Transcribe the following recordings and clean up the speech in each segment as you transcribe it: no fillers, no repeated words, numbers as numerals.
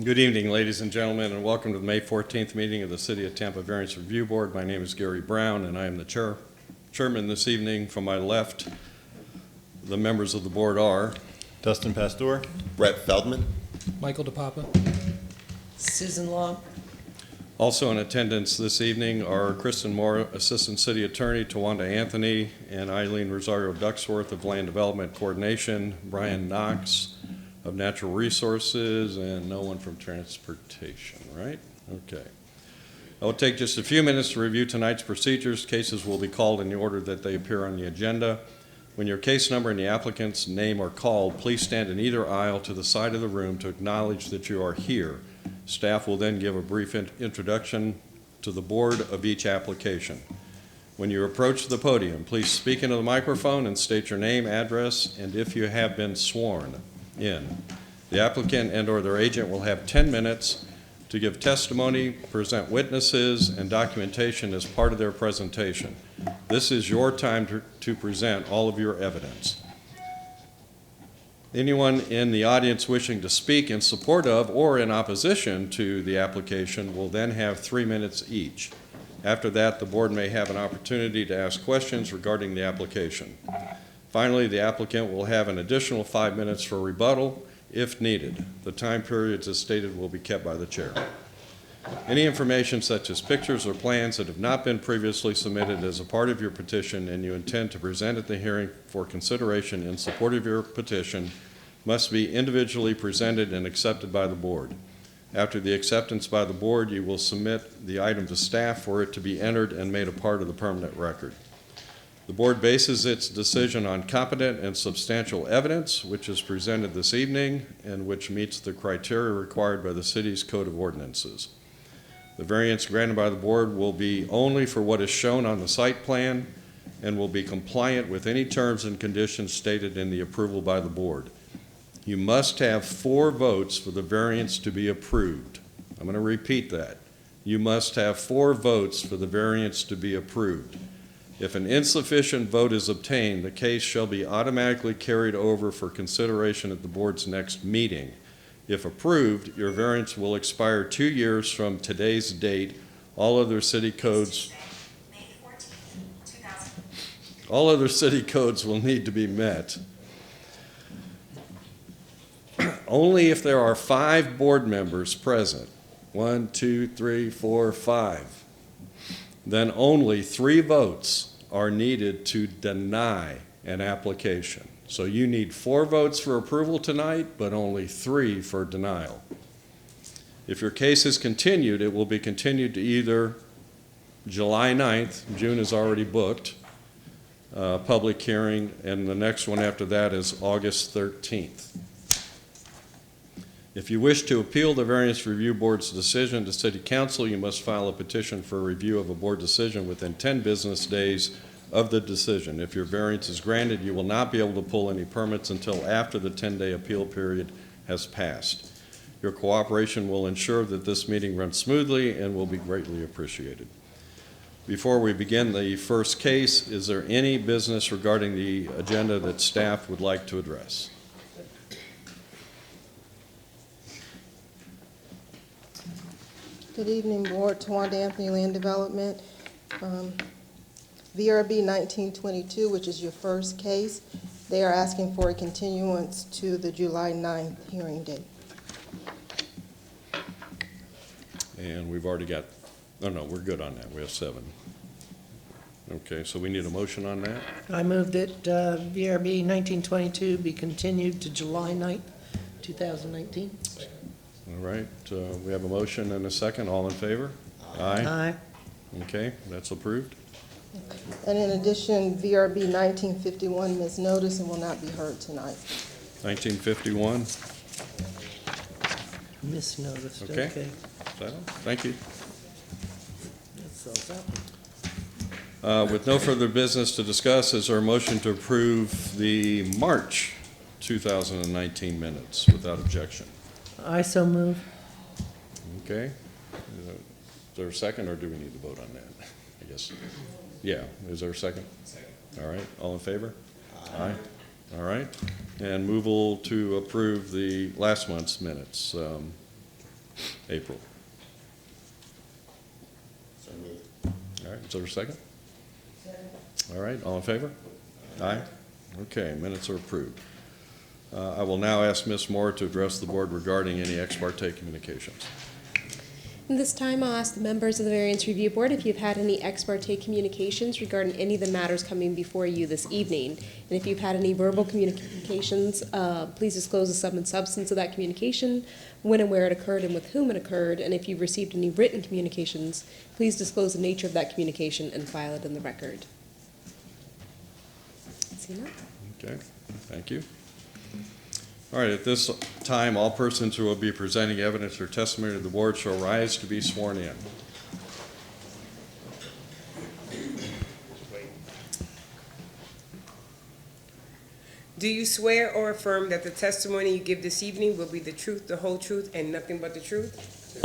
Good evening, ladies and gentlemen, and welcome to the May 14th meeting of the City of Tampa Variance Review Board. My name is Gary Brown, and I am the chairman this evening. From my left, the members of the board are Dustin Pastor, Brett Feldman, Michael DePapa, Susan Long. also in attendance this evening are Kristen Moore, Assistant City Attorney, Tawanda Anthony, and Eileen Rosario Ducksworth of Land Development Coordination, Brian Knox of Natural Resources, and no one from Transportation, right? Okay. It will take just a few minutes to review tonight's procedures. Cases will be called in the order that they appear on the agenda. When your case number and the applicant's name are called, please stand in either aisle to the side of the room to acknowledge that you are here. Staff will then give a brief introduction to the board of each application. When you approach the podium, please speak into the microphone and state your name, address, and if you have been sworn in. The applicant and or their agent will have 10 minutes to give testimony, present witnesses, and documentation as part of their presentation. This is your time to present all of your evidence. Anyone in the audience wishing to speak in support of or in opposition to the application will then have 3 minutes each. After that, the board may have an opportunity to ask questions regarding the application. Finally, the applicant will have an additional 5 minutes for rebuttal if needed. The time periods as stated will be kept by the chair. Any information such as pictures or plans that have not been previously submitted as a part of your petition and you intend to present at the hearing for consideration in support of your petition must be individually presented and accepted by the board. After the acceptance by the board, you will submit the item to staff for it to be entered and made a part of the permanent record. The board bases its decision on competent and substantial evidence, which is presented this evening and which meets the criteria required by the city's Code of Ordinances. The variance granted by the board will be only for what is shown on the site plan and will be compliant with any terms and conditions stated in the approval by the board. You must have 4 votes for the variance to be approved. I'm going to repeat that. You must have 4 votes for the variance to be approved. If an insufficient vote is obtained, the case shall be automatically carried over for consideration at the board's next meeting. If approved, your variance will expire 2 years from today's date. All other city codes will need to be met. Only if there are 5 board members present, 1, 2, 3, 4, 5, then only 3 votes are needed to deny an application. So you need 4 votes for approval tonight, but only 3 for denial. If your case is continued, it will be continued to either July 9th, June is already booked, public hearing, and the next one after that is August 13th. If you wish to appeal the Variance Review Board's decision to City Council, you must file a petition for review of a board decision within 10 business days of the decision. If your variance is granted, you will not be able to pull any permits until after the 10-day appeal period has passed. Your cooperation will ensure that this meeting runs smoothly and will be greatly appreciated. Before we begin the first case, is there any business regarding the agenda that staff would like to address? Good evening, Board. Tawanda Anthony, Land Development. VRB 1922, which is your first case, they are asking for a continuance to the July 9th hearing date. And we've already got, oh no, we're good on that. We have 7. Okay, so we need a motion on that. I move that VRB 1922 be continued to July 9th, 2019. All right, we have a motion and a second. All in favor? Aye. Aye. Okay, that's approved. And in addition, VRB 1951 missed notice and will not be heard tonight. 1951. Misnoticed, Okay. okay. Thank you. That sells that one. With no further business to discuss, is there a motion to approve the March 2019 minutes without objection? I so move. Okay. Is there a second, or do we need to vote on that? I guess. Yeah. Is there a second? Second. All right. All in favor? Aye. All right. And move to approve the last month's minutes. April. All right, is there a second? All right, all in favor? Aye. Okay, minutes are approved. I will now ask Ms. Moore to address the board regarding any ex parte communications. This time, I'll ask the members of the Variance Review Board if you've had any ex parte communications regarding any of the matters coming before you this evening. And if you've had any verbal communications, please disclose the sum and substance of that communication, when and where it occurred and with whom it occurred. And if you've received any written communications, please disclose the nature of that communication and file it in the record. See that? Okay, thank you. All right, at this time, all persons who will be presenting evidence or testimony to the board shall rise to be sworn in. Do you swear or affirm that the testimony you give this evening will be the truth, the whole truth, and nothing but the truth?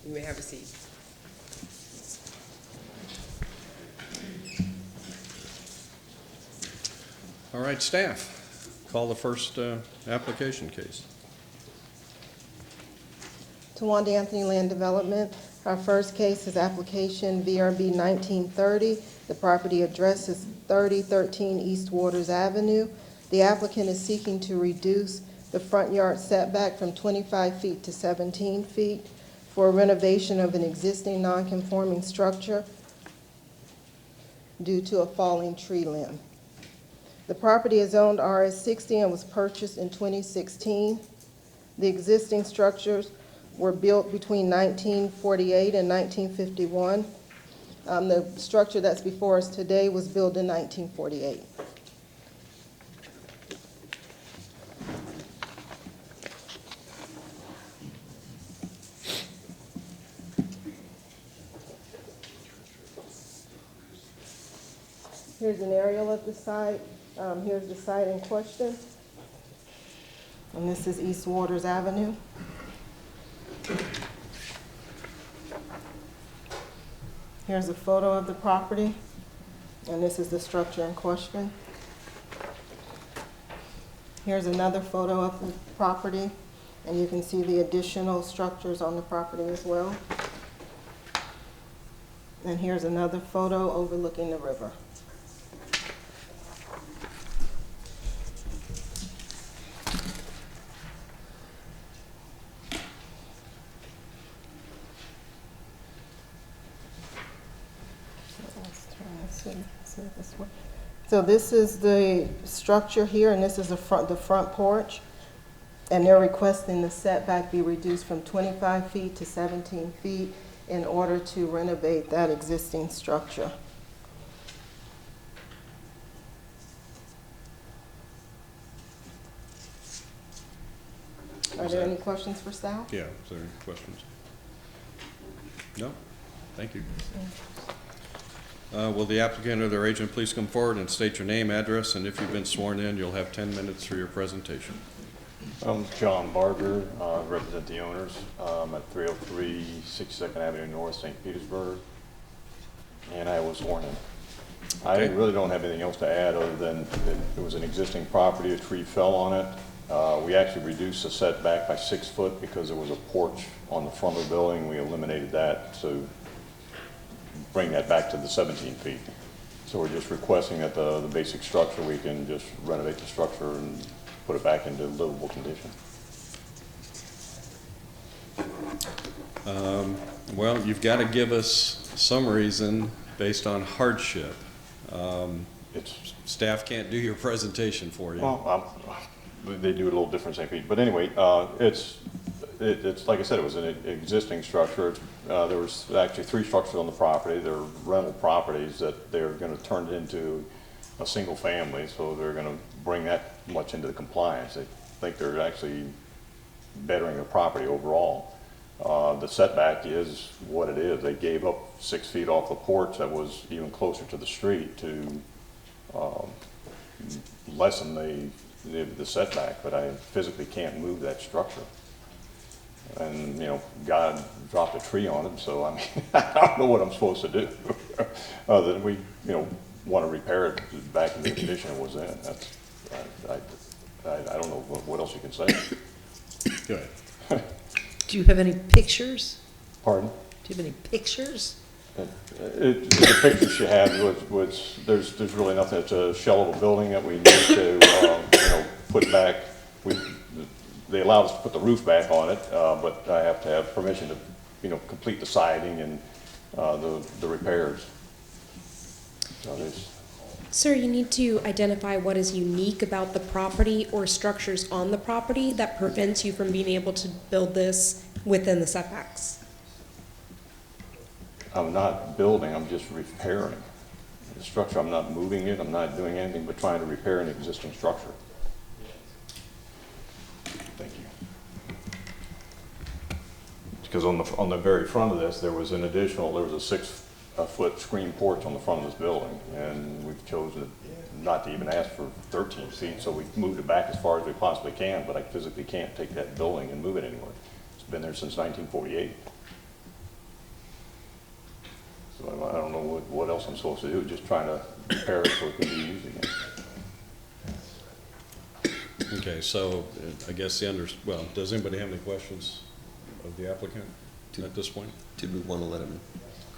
You may have a seat. All right, staff, call the first application case. Tawanda Anthony Land Development. Our first case is application VRB 1930. The property address is 3013 East Waters Avenue. The applicant is seeking to reduce the front yard setback from 25 feet to 17 feet for renovation of an existing non-conforming structure due to a falling tree limb. The property is zoned RS60 and was purchased in 2016. The existing structures were built between 1948 and 1951. The structure that's before us today was built in 1948. Here's an aerial of the site. Here's the site in question. And this is East Waters Avenue. Here's a photo of the property, and this is the structure in question. Here's another photo of the property, and you can see the additional structures on the property as well. And here's another photo overlooking the river. So this is the structure here, and this is the front porch. And they're requesting the setback be reduced from 25 feet to 17 feet in order to renovate that existing structure. Are there any questions for staff? Yeah, is there any questions? No? Thank you. Will the applicant or their agent please come forward and state your name, address, and if you've been sworn in, you'll have 10 minutes for your presentation. I'm John Barger, represent the owners. I'm at 303 62nd Avenue North, St. Petersburg, and I was sworn in. Okay. I really don't have anything else to add other than it was an existing property, a tree fell on it. We actually reduced the setback by 6 foot because there was a porch on the front of the building. We eliminated that to bring that back to the 17 feet. So we're just requesting that the basic structure, we can just renovate the structure and put it back into livable condition. Well, you've got to give us some reason based on hardship. Staff can't do your presentation for you. Well, they do it a little different, St. Pete. But anyway, it's like I said, it was an existing structure. There was actually 3 structures on the property. They're rental properties that they're going to turn it into a single family, so they're going to bring that much into the compliance. They think they're actually bettering the property overall. The setback is what it is. They gave up 6 feet off the porch that was even closer to the street to lessen the setback, but I physically can't move that structure. And, you know, God dropped a tree on it, so I mean, I don't know what I'm supposed to do. Other than we, you know, want to repair it back in the condition it was in. That's, I don't know what else you can say. Good. Do you have any pictures? Pardon? Do you have any pictures? The picture she had was there's really nothing. It's a shell of a building that we need to, put back. They allowed us to put the roof back on it, but I have to have permission to, complete the siding and the repairs. So there's, Sir, you need to identify what is unique about the property or structures on the property that prevents you from being able to build this within the setbacks. I'm not building, I'm just repairing the structure. I'm not moving it, I'm not doing anything but trying to repair an existing structure. Thank you. Because on the very front of this, there was a 6-foot screen porch on the front of this building, and we've chosen not to even ask for 13 feet, so we've moved it back as far as we possibly can, but I physically can't take that building and move it anywhere. It's been there since 1948. So I don't know what else I'm supposed to do, just trying to repair it so it can be used again. Okay, so I guess does anybody have any questions of the applicant at this point? Did we want to let him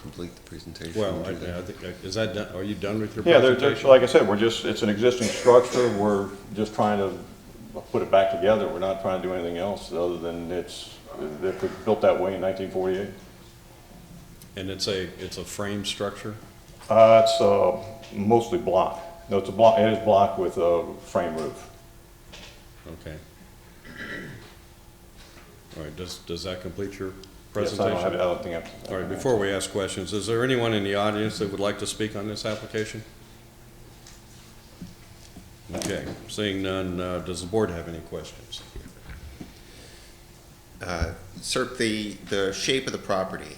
complete the presentation? Well, I think, is that done? Are you done with your Yeah, presentation? like I said, it's an existing structure. We're just trying to put it back together. We're not trying to do anything else other than it was built that way in 1948. And it's a frame structure? It's mostly block. No, it's a block. It is block with a frame roof. Okay. All right, does that complete your Yes, presentation? I don't think I have to. All right, before we ask questions, is there anyone in the audience that would like to speak on this application? Okay, seeing none, does the board have any questions? Sir, the shape of the property,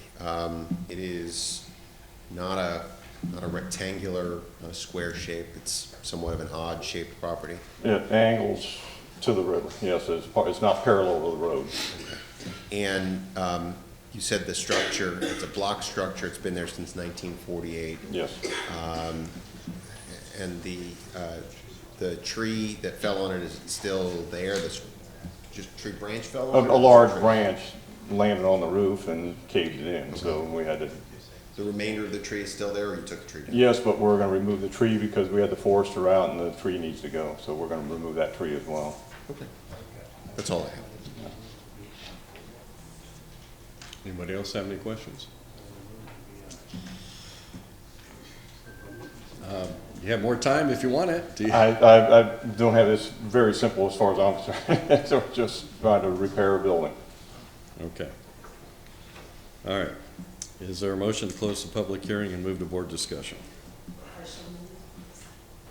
it is not a rectangular, not a square shape. It's somewhat of an odd shaped property. It angles to the river. Yes, it's not parallel to the road. And you said the structure, it's a block structure. It's been there since 1948. Yes. And the tree that fell on it, is it still there? This just tree branch fell on it? A large branch landed on the roof and caved it in, so we had to. The remainder of the tree is still there, or you took the tree down? Yes, but we're going to remove the tree because we had the forester out and the tree needs to go, so we're going to remove that tree as well. Okay. That's all I have. Anybody else have any questions? You have more time if you want it. Do you? I don't have this very simple as far as I'm concerned. So we're just trying to repair a building. Okay. All right. Is there a motion to close the public hearing and move to board discussion?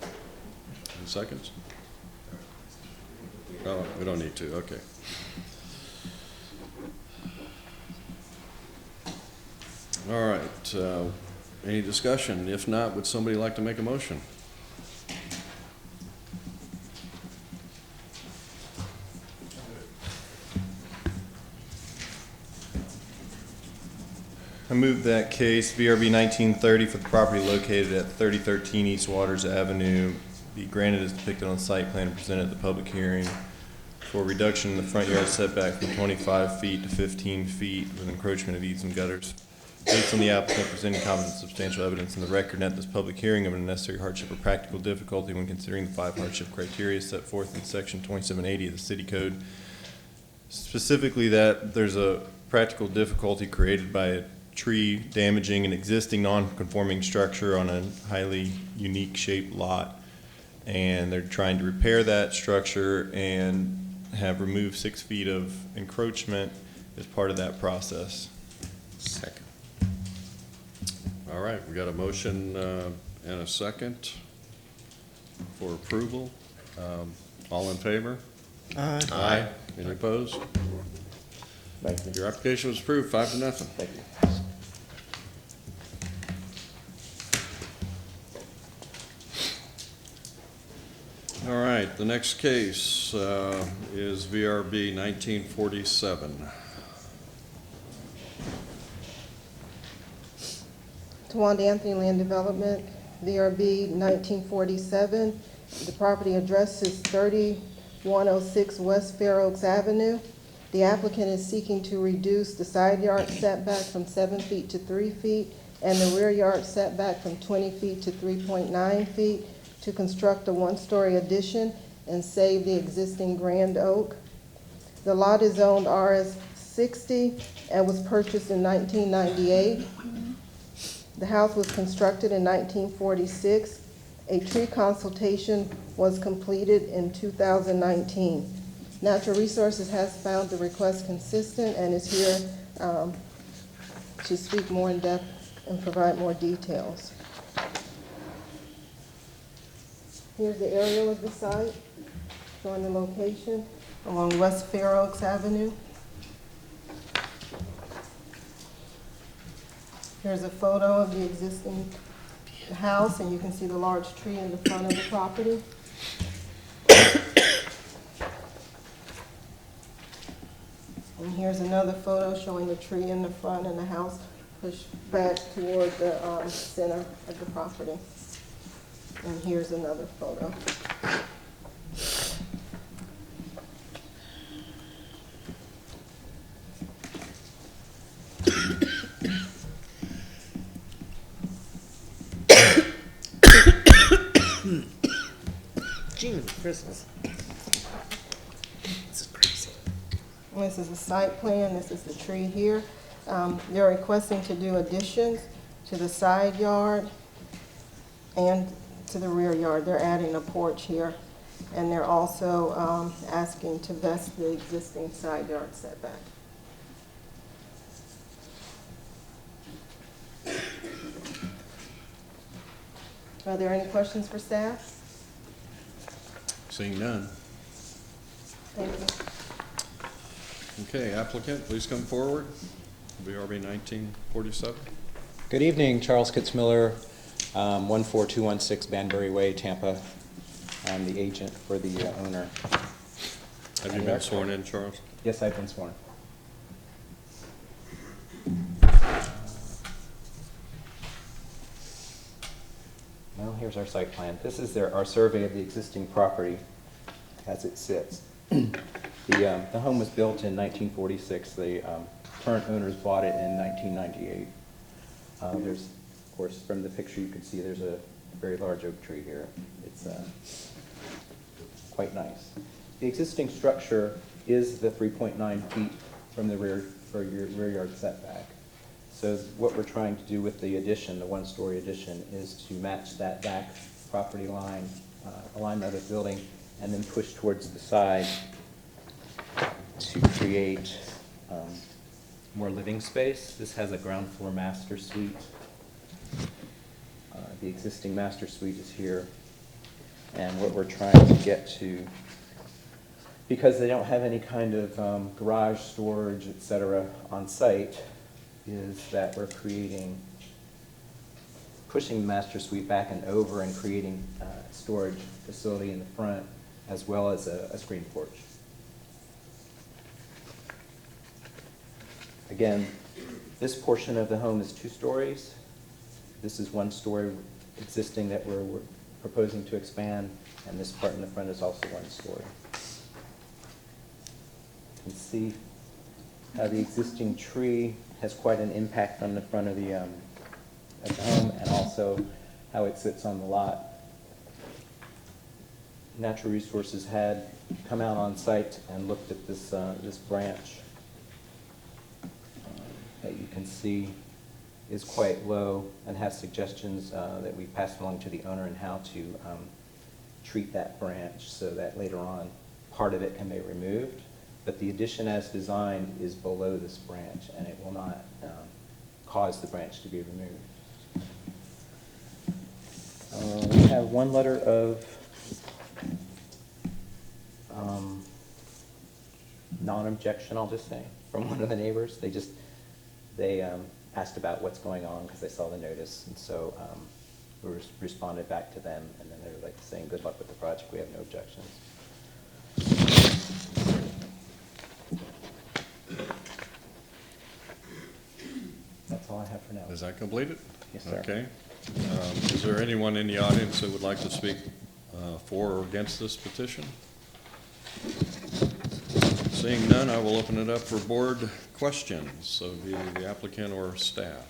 Any seconds? Oh, we don't need to, okay. All right, any discussion? If not, would somebody like to make a motion? I move that case VRB 1930 for the property located at 3013 East Waters Avenue be granted as depicted on the site plan and presented at the public hearing for reduction in the front yard setback from 25 feet to 15 feet with encroachment of eaves and gutters. Based on the applicant presenting competent substantial evidence in the record at this public hearing of a necessary hardship or practical difficulty when considering the 5 hardship criteria set forth in section 2780 of the city code. Specifically that there's a practical difficulty created by a tree damaging an existing non-conforming structure on a highly unique shaped lot, and they're trying to repair that structure and have removed 6 feet of encroachment as part of that process. Second. All right, we got a motion and a second for approval. All in favor? Aye. Aye. Any opposed? Thank you. Your application was approved, 5-0. Thank you. All right, the next case is VRB 1947. Tawanda Anthony Land Development, VRB 1947. The property address is 3106 West Fair Oaks Avenue. The applicant is seeking to reduce the side yard setback from 7 feet to 3 feet and the rear yard setback from 20 feet to 3.9 feet to construct a one-story addition and save the existing grand oak. The lot is zoned RS 60 and was purchased in 1998. The house was constructed in 1946. A tree consultation was completed in 2019. Natural Resources has found the request consistent and is here to speak more in depth and provide more details. Here's the aerial of the site, showing the location along West Fair Oaks Avenue. Here's a photo of the existing house, and you can see the large tree in the front of the property. And here's another photo showing the tree in the front and the house pushed back toward the center of the property. And here's another photo. June, Christmas. This is crazy. This is a site plan, this is the tree here. They're requesting to do additions to the side yard and to the rear yard. They're adding a porch here, and they're also asking to vest the existing side yard setback. Are there any questions for staff? Seeing none. Thank you. Okay, applicant, please come forward. VRB 1947. Good evening, Charles Kitzmiller, 14216 Banbury Way, Tampa. I'm the agent for the owner. Have you been sworn in, Charles? Yes, I've been sworn. Well, here's our site plan. This is our survey of the existing property as it sits. The home was built in 1946. The current owners bought it in 1998. There's, of course, from the picture you can see there's a very large oak tree here. It's quite nice. The existing structure is the 3.9 feet from the rear yard setback. So what we're trying to do with the addition, the one-story addition, is to match that back property line, alignment of the building, and then push towards the side to create more living space. This has a ground floor master suite. The existing master suite is here. And what we're trying to get to, because they don't have any kind of garage storage, et cetera, on site, is that we're pushing the master suite back and over and creating a storage facility in the front, as well as a screen porch. Again, this portion of the home is 2 stories. This is 1 story existing that we're proposing to expand, and this part in the front is also 1 story. You can see how the existing tree has quite an impact on the front of the home, and also how it sits on the lot. Natural Resources had come out on site and looked at this branch that you can see is quite low, and has suggestions that we passed along to the owner on how to treat that branch so that later on part of it can be removed. But the addition as designed is below this branch, and it will not cause the branch to be removed. We have 1 letter of non-objection, I'll just say, from one of the neighbors. They asked about what's going on because they saw the notice, and so we responded back to them, and then they were saying good luck with the project. We have no objections. That's all I have for now. Is that completed? Yes, sir. Okay. Is there anyone in the audience who would like to speak for or against this petition? Seeing none, I will open it up for board questions, so either the applicant or staff.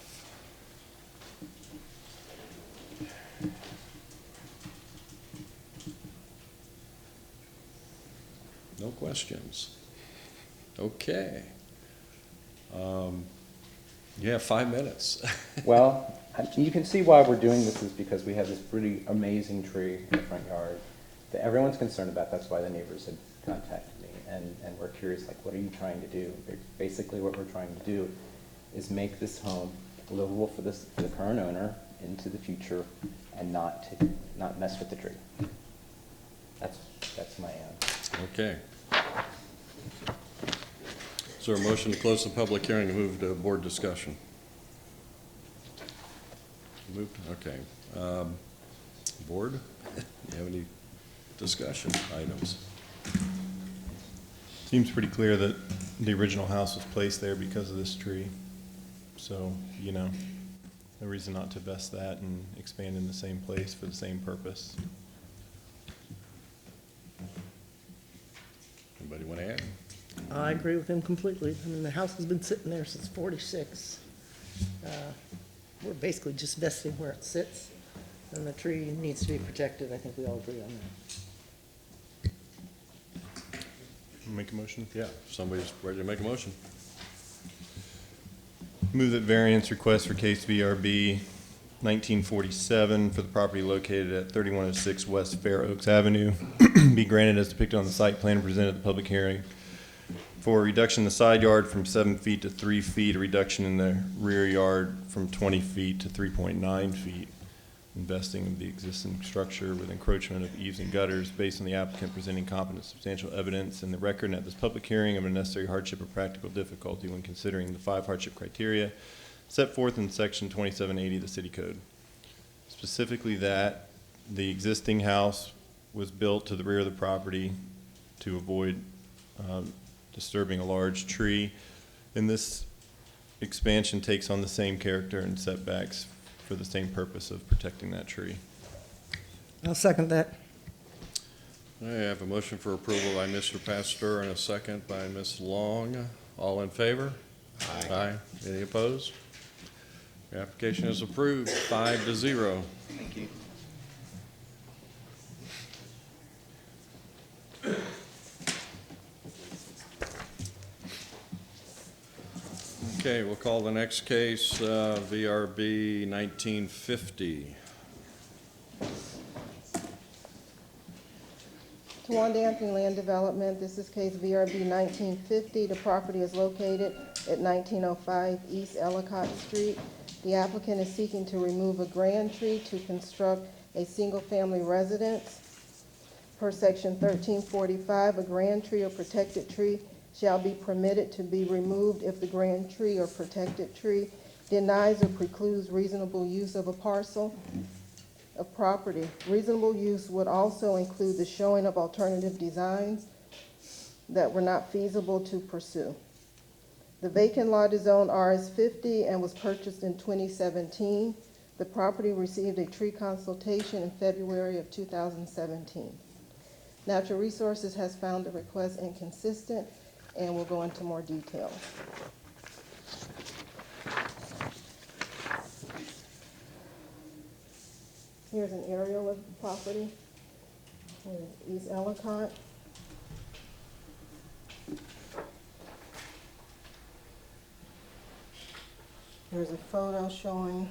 No questions. Okay. You have 5 minutes. Well, you can see why we're doing this is because we have this pretty amazing tree in the front yard that everyone's concerned about. That's why the neighbors had contacted me, and we're curious, like, what are you trying to do? Basically, what we're trying to do is make this home livable for the current owner into the future, and not mess with the tree. That's my Okay. Is there a motion to close the public hearing and move to board discussion? Moved, okay. Board, you have any discussion items? Seems pretty clear that the original house was placed there because of this tree. So, you know, no reason not to vest that and expand in the same place for the same purpose. Anybody want to add? I agree with him completely. I mean, the house has been sitting there since '46. We're basically just vesting where it sits, and the tree needs to be protected. I think we all agree on that. Make a motion? Yeah, somebody's ready to make a motion. Move that variance request for case VRB 1947 for the property located at 3106 West Fair Oaks Avenue be granted as depicted on the site plan presented at the public hearing for a reduction in the side yard from 7 feet to 3 feet, a reduction in the rear yard from 20 feet to 3.9 feet, investing of the existing structure with encroachment of eaves and gutters based on the applicant presenting competent substantial evidence in the record and at this public hearing of a necessary hardship or practical difficulty when considering the 5 hardship criteria set forth in section 2780 of the city code. Specifically that the existing house was built to the rear of the property to avoid disturbing a large tree, and this expansion takes on the same character and setbacks for the same purpose of protecting that tree. I'll second that. I have a motion for approval by Mr. Pastor and a second by Ms. Long. All in favor? Aye. Aye. Any opposed? Your application is approved, 5-0. Thank you. Okay, we'll call the next case VRB 1950. Tawanda Anthony Land Development, this is case VRB 1950. The property is located at 1905 East Ellicott Street. The applicant is seeking to remove a grand tree to construct a single-family residence. Per section 1345, a grand tree or protected tree shall be permitted to be removed if the grand tree or protected tree denies or precludes reasonable use of a parcel of property. Reasonable use would also include the showing of alternative designs that were not feasible to pursue. The vacant lot is zoned RS50 and was purchased in 2017. The property received a tree consultation in February of 2017. Natural Resources has found the request inconsistent and will go into more detail. Here's an aerial of the property in East Ellicott. Here's a photo showing,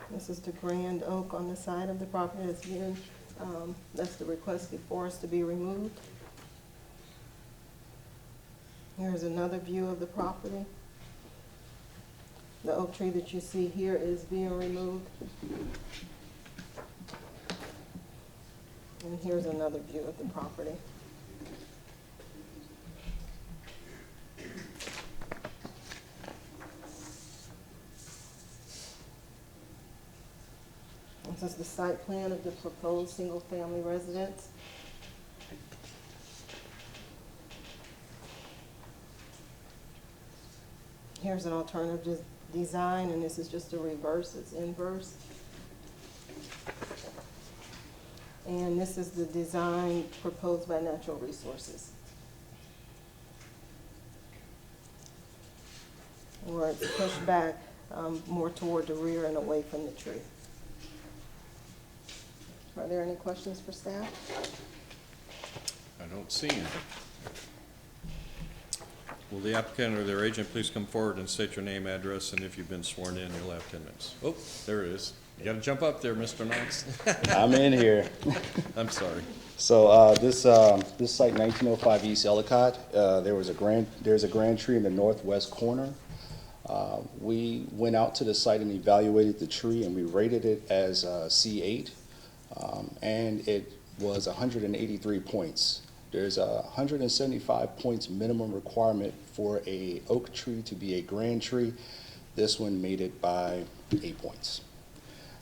this is the grand oak on the side of the property that's being, that's the request before us to be removed. Here's another view of the property. The oak tree that you see here is being removed. And here's another view of the property. This is the site plan of the proposed single-family residence. Here's an alternative design, and this is just a reverse, it's inverse. And this is the design proposed by Natural Resources. Where it's pushed back more toward the rear and away from the tree. Are there any questions for staff? I don't see any. Will the applicant or their agent please come forward and state your name, address, and if you've been sworn in, you'll have 10 minutes. Oh, there it is. You gotta jump up there, Mr. Knox. I'm in here. I'm sorry. So this site, 1905 East Ellicott, there's a grand tree in the northwest corner. We went out to the site and evaluated the tree, and we rated it as C8, and it was 183 points. There's a 175 points minimum requirement for a oak tree to be a grand tree. This one made it by 8 points.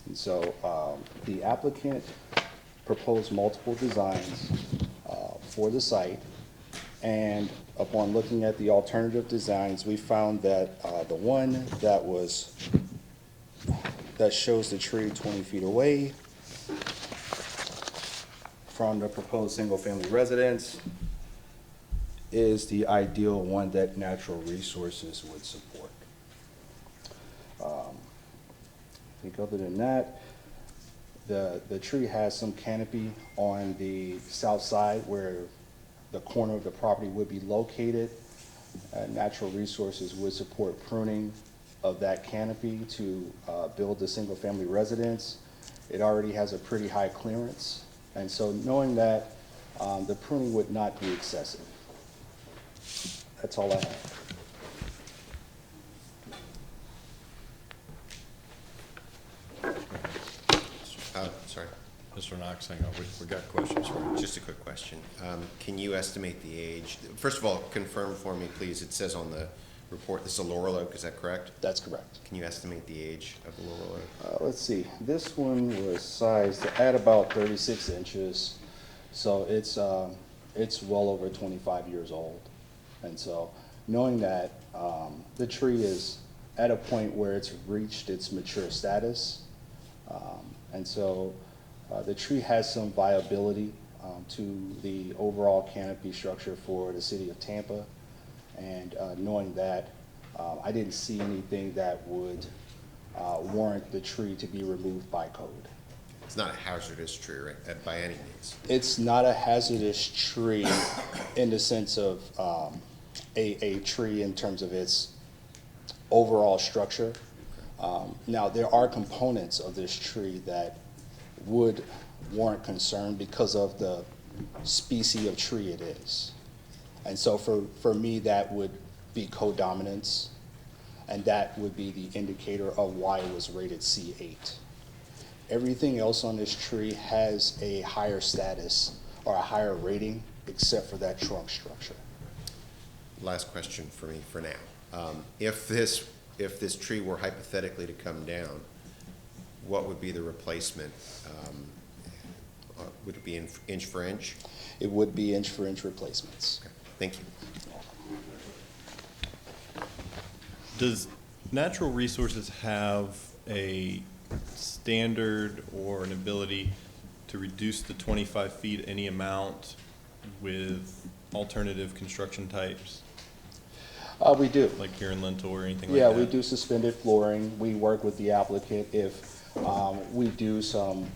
And so the applicant proposed multiple designs for the site, and upon looking at the alternative designs, we found that the one that shows the tree 20 feet away from the proposed single-family residence is the ideal one that Natural Resources would support. I think other than that, the tree has some canopy on the south side where the corner of the property would be located. Natural Resources would support pruning of that canopy to build the single-family residence. It already has a pretty high clearance, and so knowing that, the pruning would not be excessive. That's all I have. Sorry, Mr. Knox, hang on, we got questions for you. just a quick question. Can you estimate the age? First of all, confirm for me, please. It says on the report, this is a laurel oak, is that correct? That's correct. Can you estimate the age of the laurel oak? Let's see, this one was sized at about 36 inches, so it's well over 25 years old. And so knowing that the tree is at a point where it's reached its mature status, and so the tree has some viability to the overall canopy structure for the city of Tampa. And knowing that, I didn't see anything that would warrant the tree to be removed by code. It's not a hazardous tree, right, by any means. It's not a hazardous tree in the sense of a tree in terms of its overall structure. Now, there are components of this tree that would warrant concern because of the species of tree it is. And so for me, that would be codominance, and that would be the indicator of why it was rated C8. Everything else on this tree has a higher status or a higher rating except for that trunk structure. Last question for me for now. If this tree were hypothetically to come down, what would be the replacement? Would it be inch for inch? It would be inch for inch replacements. Okay. Thank you. Does Natural Resources have a standard or an ability to reduce the 25 feet any amount with alternative construction types? We do. Like here in Lentil or anything like Yeah, that? we do suspended flooring. We work with the applicant if we do some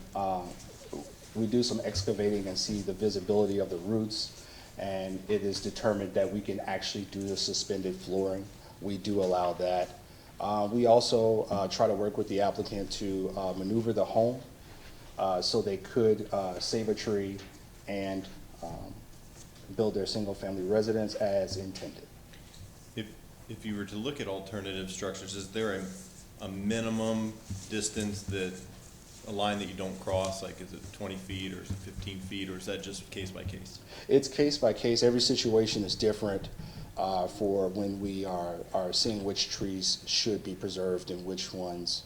excavating and see the visibility of the roots, and it is determined that we can actually do the suspended flooring. We do allow that. We also try to work with the applicant to maneuver the home so they could save a tree and build their single-family residence as intended. If you were to look at alternative structures, is there a minimum distance that, a line that you don't cross, like is it 20 feet or is it 15 feet, or is that just case by case? It's case by case. Every situation is different for when we are seeing which trees should be preserved and which ones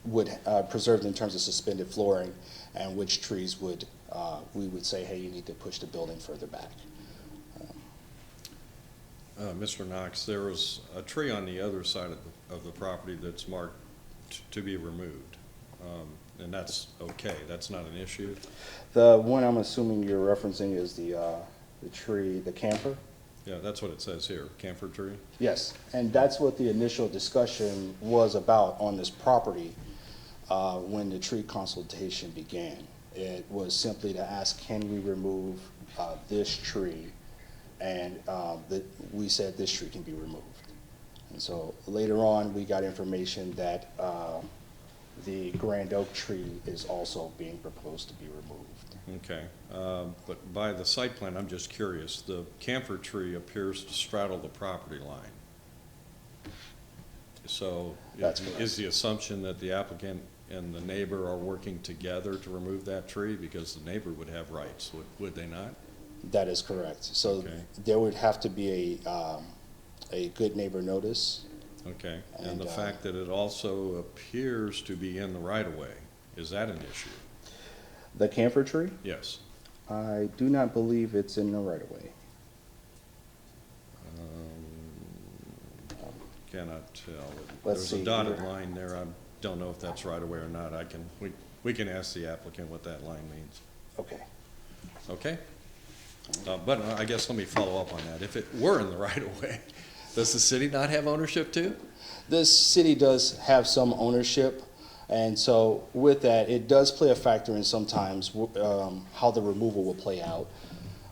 would preserved in terms of suspended flooring, and which trees would we would say, hey, you need to push the building further back. Mr. Knox, there was a tree on the other side of the property that's marked to be removed. and that's okay, that's not an issue? The one I'm assuming you're referencing is the tree, the camphor? Yeah, that's what it says here, camphor tree? Yes, and that's what the initial discussion was about on this property when the tree consultation began. It was simply to ask, can we remove this tree? And we said this tree can be removed. And so later on, we got information that the grand oak tree is also being proposed to be removed. Okay, but by the site plan, I'm just curious, the camphor tree appears to straddle the property line. So That's correct. is the assumption that the applicant and the neighbor are working together to remove that tree? Because the neighbor would have rights, would they not? That is correct. So Okay. there would have to be a good neighbor notice. Okay, and And, the fact that it also appears to be in the right-of-way, is that an issue? The camphor tree, Yes. I do not believe it's in the right of way. Cannot tell. Let's There's a see dotted here. line there, I don't know if that's right-of-way or not, we can ask the applicant what that line means. Okay. Okay? But I guess let me follow up on that. If it were in the right-of-way, does the city not have ownership too? The city does have some ownership, and so with that, it does play a factor in sometimes how the removal will play out.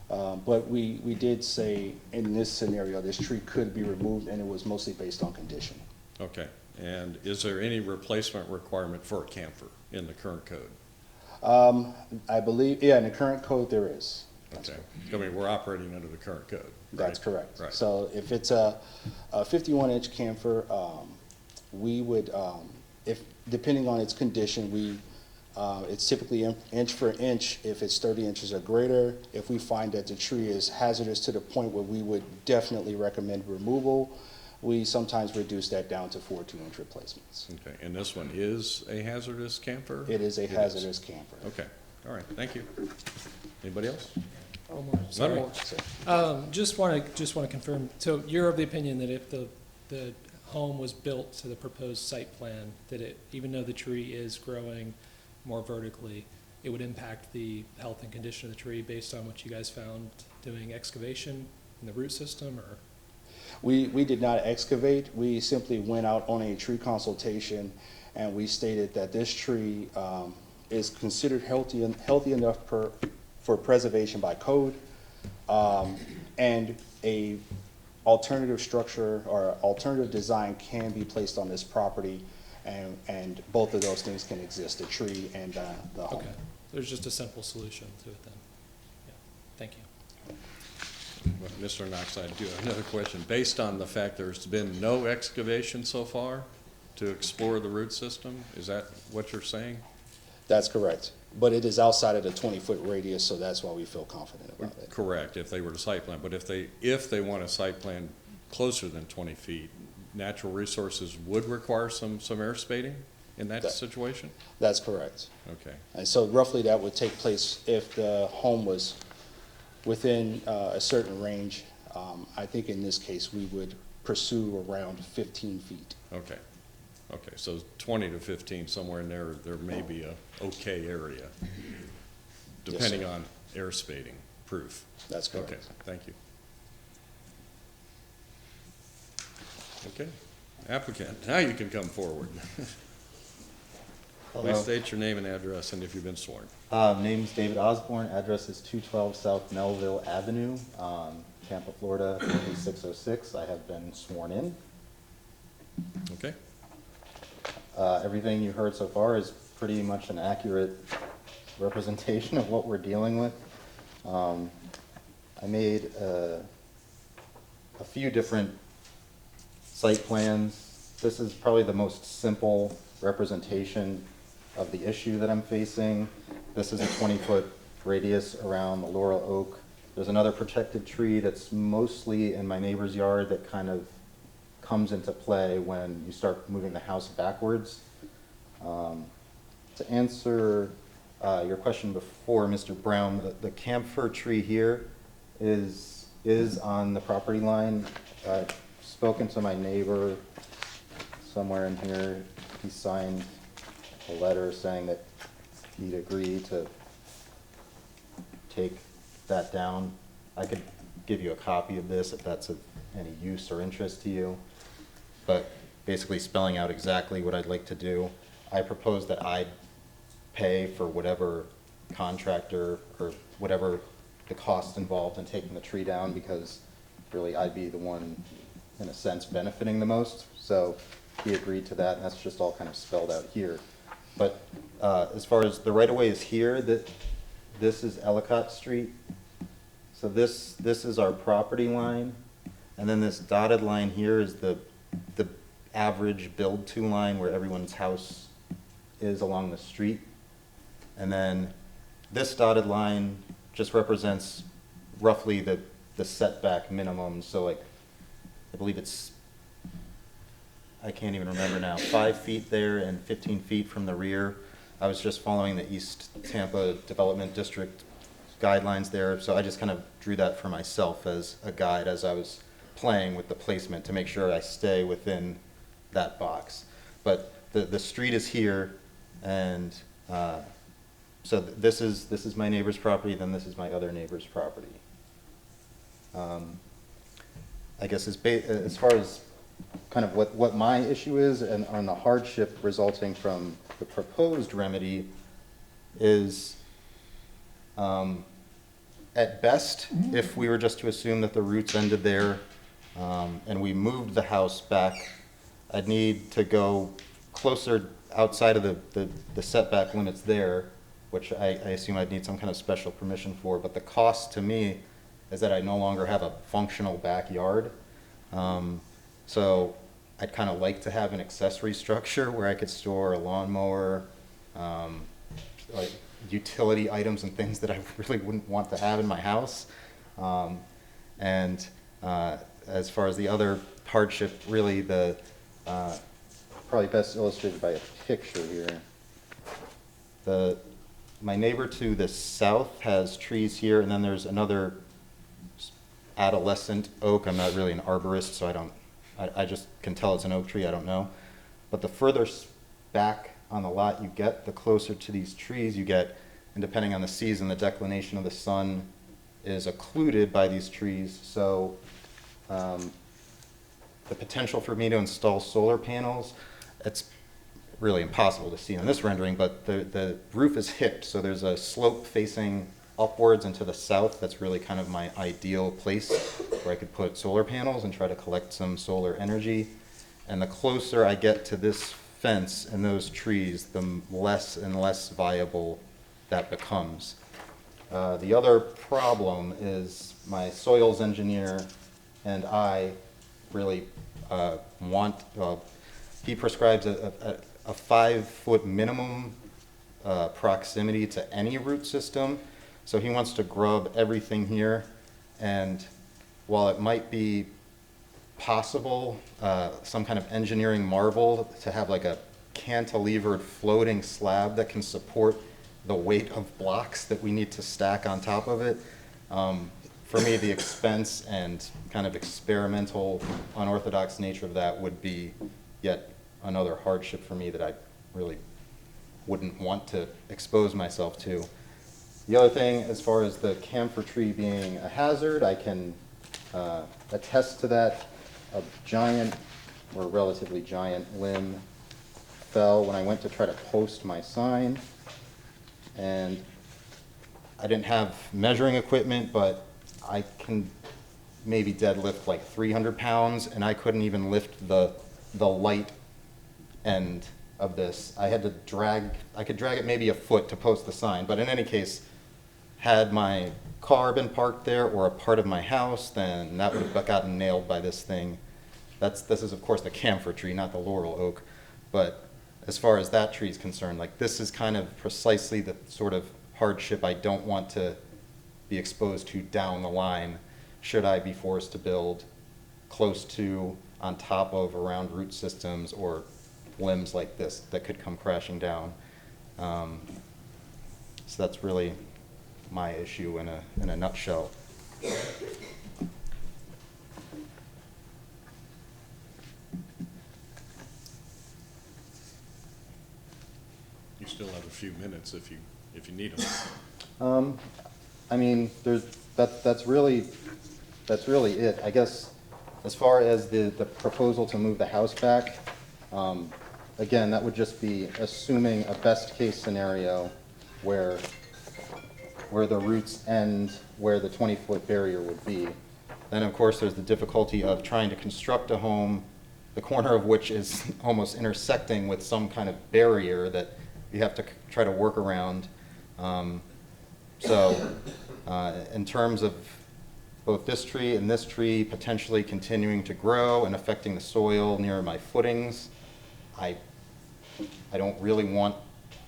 But we did say in this scenario, this tree could be removed, and it was mostly based on condition. Okay, and is there any replacement requirement for a camphor in the current code? I believe, yeah, in the current code, there is. Okay, I mean, we're operating under the current code, right? That's correct. Right. So if it's a 51-inch camphor, we would, if, depending on its condition, it's typically inch for inch if it's 30 inches or greater. If we find that the tree is hazardous to the point where we would definitely recommend removal, we sometimes reduce that down to 4 2-inch replacements. Okay, and this one is a hazardous camphor? It is a hazardous camphor. Okay, all right, thank you. Anybody else? One more, None sorry. more. Just want to confirm, so you're of the opinion that if the home was built to the proposed site plan, that it, even though the tree is growing more vertically, it would impact the health and condition of the tree based on what you guys found doing excavation in the root system, or? We did not excavate. We simply went out on a tree consultation, and we stated that this tree is considered healthy enough for preservation by code, and a alternative structure or alternative design can be placed on this property, and both of those things can exist, the tree and the home. Okay, there's just a simple solution to it then. Yeah, thank you. Mr. Knox, I do have another question. Based on the fact there's been no excavation so far to explore the root system, is that what you're saying? That's correct. But it is outside of the 20-foot radius, so that's why we feel confident about it. Correct, if they were to site plan, but if they want a site plan closer than 20 feet, natural resources would require some air spading in that situation? That's correct. Okay, And so roughly that would take place if the home was within a certain range. I think in this case, we would pursue around 15 feet. okay. Okay, so 20 to 15, somewhere in there may be a okay area, depending sir. on air spading proof. That's correct. Okay, thank you. Okay, applicant, now you can come forward. Please state your name and address and if you've been sworn. Name's David Osborne, address is 212 South Melville Avenue, Tampa, Florida, 606. I have been sworn in. Okay, Everything you heard so far is pretty much an accurate representation of what we're dealing with. I made a few different site plans. This is probably the most simple representation of the issue that I'm facing. This is a 20-foot radius around the laurel oak. There's another protected tree that's mostly in my neighbor's yard that kind of comes into play when you start moving the house backwards. To answer your question before, Mr. Brown, the camphor tree here is on the property line. I've spoken to my neighbor somewhere in here. He signed a letter saying that he'd agree to take that down. I could give you a copy of this if that's of any use or interest to you, but basically spelling out exactly what I'd like to do. I propose that I pay for whatever contractor or whatever the cost involved in taking the tree down, because really I'd be the one, in a sense, benefiting the most. So he agreed to that, and that's just all kind of spelled out here. But as far as the right-of-way is here, this is Ellicott Street. So this is our property line, and then this dotted line here is the average build-to line where everyone's house is along the street. And then this dotted line just represents roughly the setback minimum. So like, I believe it's, I can't even remember now, 5 feet there and 15 feet from the rear. I was just following the East Tampa Development District guidelines there, so I just kind of drew that for myself as a guide as I was playing with the placement to make sure I stay within that box. But the street is here, and so this is my neighbor's property, then this is my other neighbor's property. I guess as far as kind of what my issue is and on the hardship resulting from the proposed remedy is, at best, if we were just to assume that the roots ended there and we moved the house back, I'd need to go closer outside of the setback limits there, which I assume I'd need some kind of special permission for. But the cost to me is that I no longer have a functional backyard. So I'd kind of like to have an accessory structure where I could store a lawnmower, like utility items and things that I really wouldn't want to have in my house. And as far as the other hardship, really probably best illustrated by a picture here. My neighbor to the south has trees here, and then there's another adolescent oak. I'm not really an arborist, so I just can tell it's an oak tree, I don't know. But the further back on the lot you get, the closer to these trees you get, and depending on the season, the declination of the sun is occluded by these trees. So the potential for me to install solar panels, it's really impossible to see on this rendering, but the roof is hipped, so there's a slope facing upwards and to the south. That's really kind of my ideal place where I could put solar panels and try to collect some solar energy. And the closer I get to this fence and those trees, the less and less viable that becomes. The other problem is my soils engineer and I really he prescribes a 5-foot minimum proximity to any root system. So he wants to grub everything here, and while it might be possible, some kind of engineering marvel to have like a cantilevered floating slab that can support the weight of blocks that we need to stack on top of it, for me the expense and kind of experimental, unorthodox nature of that would be yet another hardship for me that I really wouldn't want to expose myself to. The other thing, as far as the camphor tree being a hazard, I can attest to that. A giant, or relatively giant, limb fell when I went to try to post my sign. And I didn't have measuring equipment, but I can maybe deadlift like 300 pounds, and I couldn't even lift the light end of this. I could drag it maybe a foot to post the sign, but in any case, had my car been parked there or a part of my house, then that would have gotten nailed by this thing. This is of course the camphor tree, not the laurel oak, but as far as that tree is concerned, like this is kind of precisely the sort of hardship I don't want to be exposed to down the line, should I be forced to build close to, on top of, around root systems or limbs like this that could come crashing down. So that's really my issue in a nutshell. You still have a few minutes if you need them. I mean, that's really it. I guess as far as the proposal to move the house back, again, that would just be assuming a best-case scenario where the roots end where the 20-foot barrier would be. Then, of course, there's the difficulty of trying to construct a home, the corner of which is almost intersecting with some kind of barrier that you have to try to work around. So, in terms of both this tree and this tree potentially continuing to grow and affecting the soil near my footings, I don't really want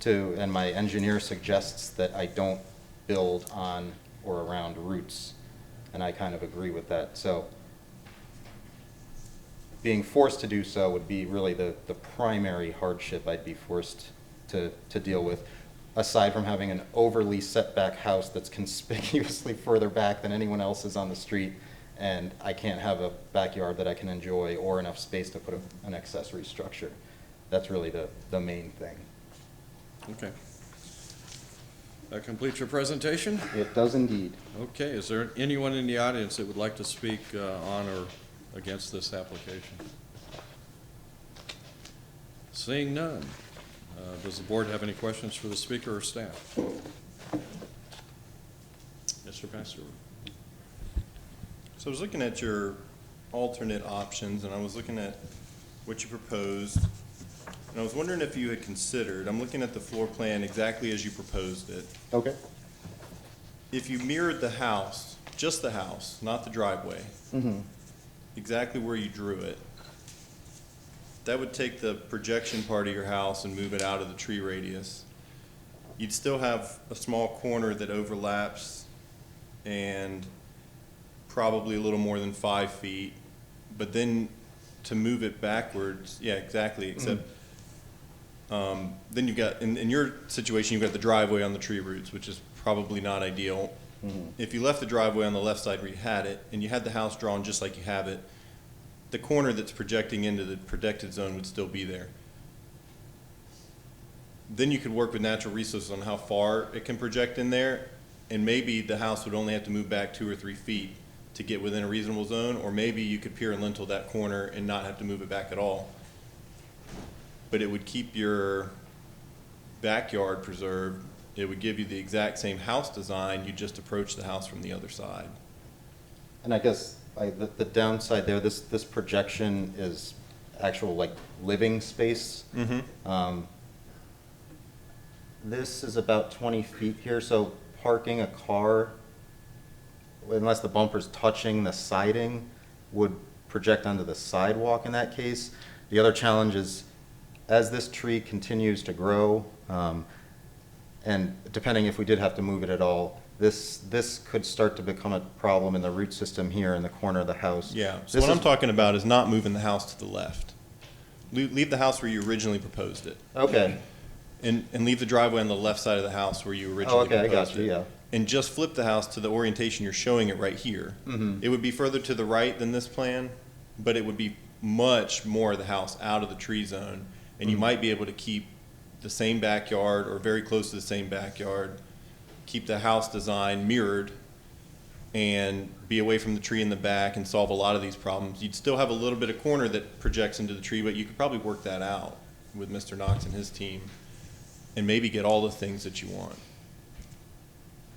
to, and my engineer suggests that I don't build on or around roots, and I kind of agree with that. So being forced to do so would be really the primary hardship I'd be forced to deal with, aside from having an overly set back house that's conspicuously further back than anyone else's on the street, and I can't have a backyard that I can enjoy or enough space to put an accessory structure. That's really the main thing. Okay. That completes your presentation? It does indeed. Okay, is there anyone in the audience that would like to speak on or against this application? Seeing none, does the board have any questions for the speaker or staff? Mr. Pastor. So I was looking at your alternate options, and I was looking at what you proposed, and I was wondering if you had considered, I'm looking at the floor plan exactly as you proposed it. Okay. If you mirrored the house, just the house, not the driveway, exactly where you drew it, that would take the projection part of your house and move it out of the tree radius. You'd still have a small corner that overlaps and probably a little more than 5 feet, but then to move it backwards, yeah, exactly, except then you've got, in your situation, you've got the driveway on the tree roots, which is probably not ideal. If you left the driveway on the left side where you had it, and you had the house drawn just like you have it, the corner that's projecting into the protected zone would still be there. Then you could work with natural resources on how far it can project in there, and maybe the house would only have to move back 2 or 3 feet to get within a reasonable zone, or maybe you could pier and lintel that corner and not have to move it back at all. But it would keep your backyard preserved. It would give you the exact same house design, you just approach the house from the other side. And I guess the downside there, this projection is actual like living space. This is about 20 feet here, so parking a car, unless the bumper's touching the siding, would project onto the sidewalk in that case. The other challenge is, as this tree continues to grow, and depending if we did have to move it at all, this could start to become a problem in the root system here in the corner of the house. Yeah, so what I'm talking about is not moving the house to the left. Leave the house where you originally proposed it. Okay. And leave the driveway on the left side of the house where you originally proposed it. I got you, yeah. And just flip the house to the orientation you're showing it right here. It would be further to the right than this plan, but it would be much more of the house out of the tree zone. And you might be able to keep the same backyard or very close to the same backyard, keep the house design mirrored, and be away from the tree in the back and solve a lot of these problems. You'd still have a little bit of corner that projects into the tree, but you could probably work that out with Mr. Knox and his team and maybe get all the things that you want.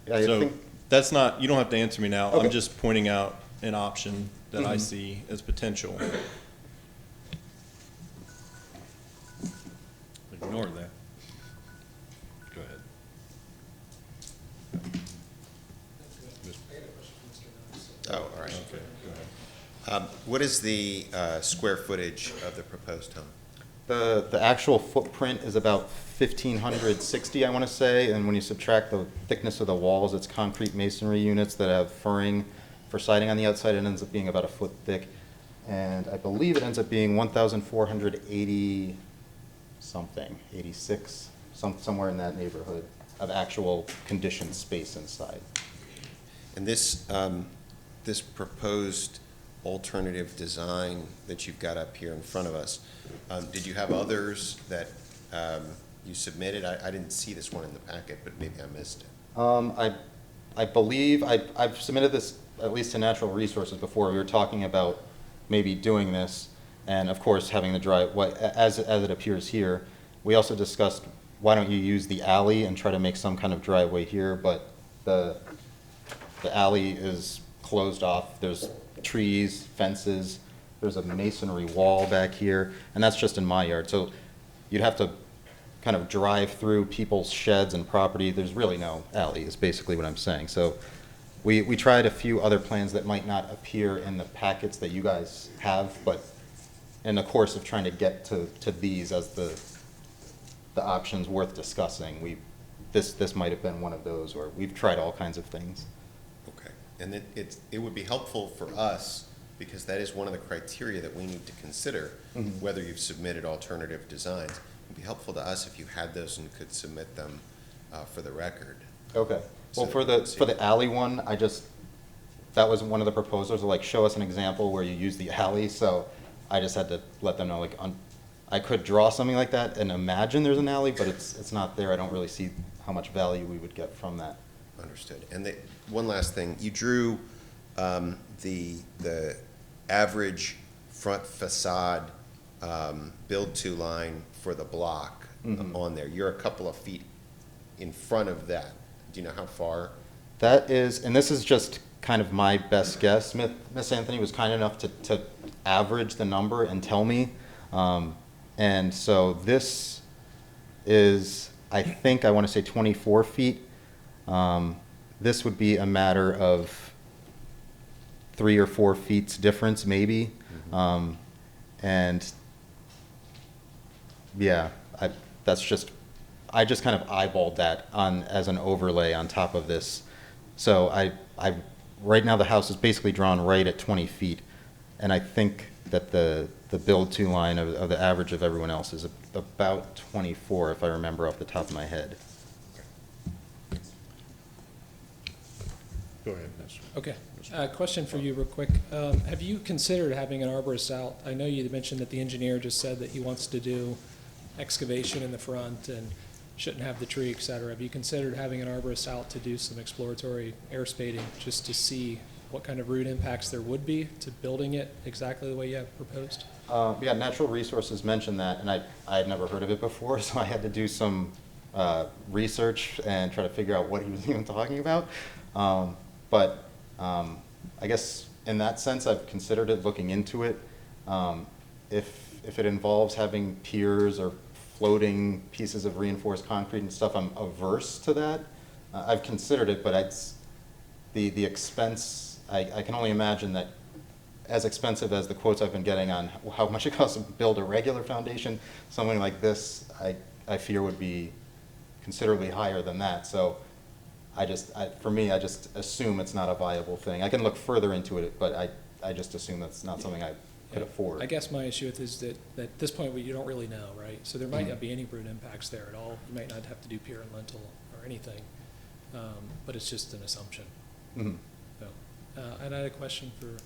Yeah, So that's not, you don't have to answer me now. Okay. I'm just pointing out an option that I see as potential. Ignore that. Go ahead. Oh, all right. Okay, go ahead. What is the square footage of the proposed home? The actual footprint is about 1,560, I want to say, and when you subtract the thickness of the walls, it's concrete masonry units that have furring for siding on the outside. It ends up being about a foot thick, and I believe it ends up being 1,480 something, 86, somewhere in that neighborhood of actual conditioned space inside. And this, this proposed alternative design that you've got up here in front of us, did you have others that you submitted? I didn't see this one in the packet, but maybe I missed it. I believe, I've submitted this at least to Natural Resources before. We were talking about maybe doing this, and of course, having the driveway, as it appears here. We also discussed, why don't you use the alley and try to make some kind of driveway here, but the alley is closed off. There's trees, fences, there's a masonry wall back here, and that's just in my yard. So you'd have to kind of drive through people's sheds and property. There's really no alley, is basically what I'm saying. So we tried a few other plans that might not appear in the packets that you guys have, but in the course of trying to get to these as the options worth discussing, this might have been one of those, or we've tried all kinds of things. Okay, and it would be helpful for us, because that is one of the criteria that we need to consider, whether you've submitted alternative designs. It'd be helpful to us if you had those and could submit them for the record. Okay. Well, So- for the alley one, that was one of the proposals, like, show us an example where you use the alley, so I just had to let them know, like, I could draw something like that and imagine there's an alley, but it's not there. I don't really see how much value we would get from that. Understood. And one last thing, you drew the average front facade build-to line for the block on there. You're a couple of feet in front of that. Do you know how far? That is, and this is just kind of my best guess. Miss Anthony was kind enough to average the number and tell me. And so this is, I think, I want to say 24 feet. This would be a matter of 3 or 4 feet's difference, maybe. And yeah, I just kind of eyeballed that as an overlay on top of this. So right now the house is basically drawn right at 20 feet. And I think that the build-to line of the average of everyone else is about 24, if I remember off the top of my head. Go ahead, Mr. Okay. Question for you real quick. Have you considered having an arborist out? I know you mentioned that the engineer just said that he wants to do excavation in the front and shouldn't have the tree, et cetera. Have you considered having an arborist out to do some exploratory air spading just to see what kind of root impacts there would be to building it exactly the way you have proposed? Yeah, Natural Resources mentioned that, and I had never heard of it before, so I had to do some research and try to figure out what he was even talking about. But I guess in that sense, I've considered it, looking into it. If it involves having piers or floating pieces of reinforced concrete and stuff, I'm averse to that. I've considered it, but the expense, I can only imagine that as expensive as the quotes I've been getting on how much it costs to build a regular foundation, something like this, I fear would be considerably higher than that. So for me, I just assume it's not a viable thing. I can look further into it, but I just assume that's not something I could afford. I guess my issue with is that at this point, you don't really know, right? So there might not be any root impacts there at all. You might not have to do pier and lintel or anything, but it's just an assumption. So, and I had a question for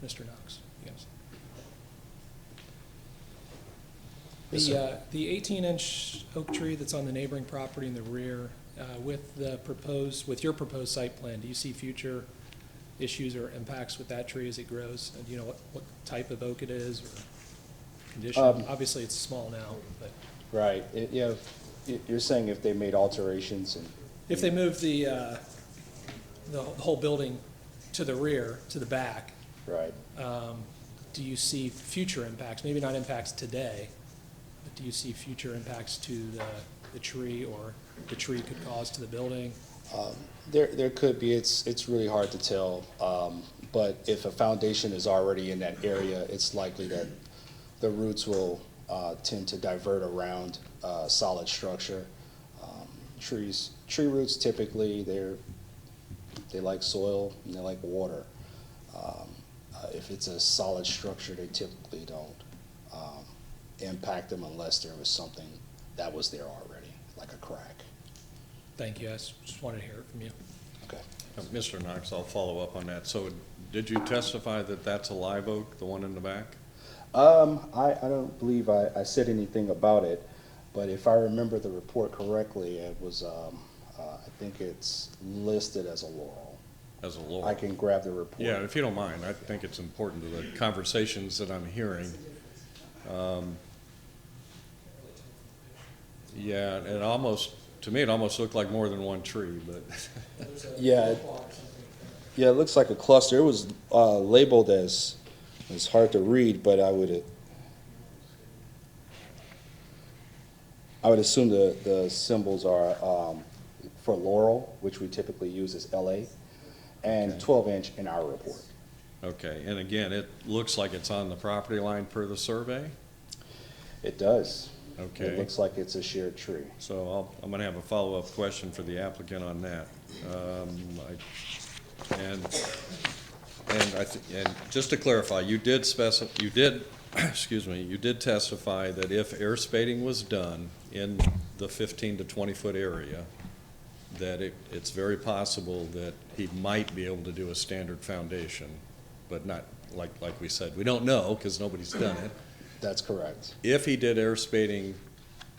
Mr. Knox. Yes. The 18-inch oak tree that's on the neighboring property in the rear, with your proposed site plan, do you see future issues or impacts with that tree as it grows? And do you know what type of oak it is or condition? Obviously, it's small now, but. Right, you're saying if they made alterations and. If they move the whole building to the rear, to the back. Right. Do you see future impacts, maybe not impacts today, but do you see future impacts to the tree or the tree could cause to the building? There could be, it's really hard to tell, but if a foundation is already in that area, it's likely that the roots will tend to divert around solid structure. Tree roots typically, they like soil and they like water. If it's a solid structure, they typically don't impact them unless there was something that was there already, like a crack. Thank you. I just wanted to hear it from you. Okay. Mr. Knox, I'll follow up on that. So did you testify that that's a live oak, the one in the back? I don't believe I said anything about it. But if I remember the report correctly, it was, I think it's listed as a laurel. As a law. I can grab the report. Yeah, if you don't mind, I think it's important to the conversations that I'm hearing. Yeah, it almost, to me, it almost looked like more than one tree, but, Yeah, yeah, it looks like a cluster. It was labeled as, it's hard to read, but I would assume the symbols are for laurel, which we typically use as LA, and 12-inch in our report. okay. And again, it looks like it's on the property line per the survey? It does. Okay. It looks like it's a shared tree. So I'm going to have a follow-up question for the applicant on that. And just to clarify, you did excuse me, you did testify that if air spading was done in the 15 to 20-foot area, that it's very possible that he might be able to do a standard foundation, but not, like we said, we don't know because nobody's done it. That's correct. If he did air spading,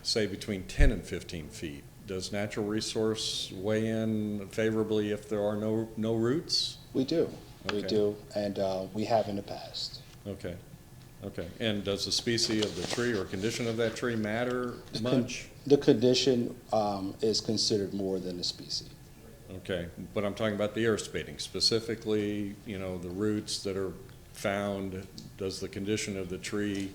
say between 10 and 15 feet, does natural resource weigh in favorably if there are no roots? We do. We Okay. do, and we have in the past. Okay, okay. And does the species of the tree or condition of that tree matter much? The condition is considered more than the species. Okay, but I'm talking about the air spading, specifically, the roots that are found. Does the condition of the tree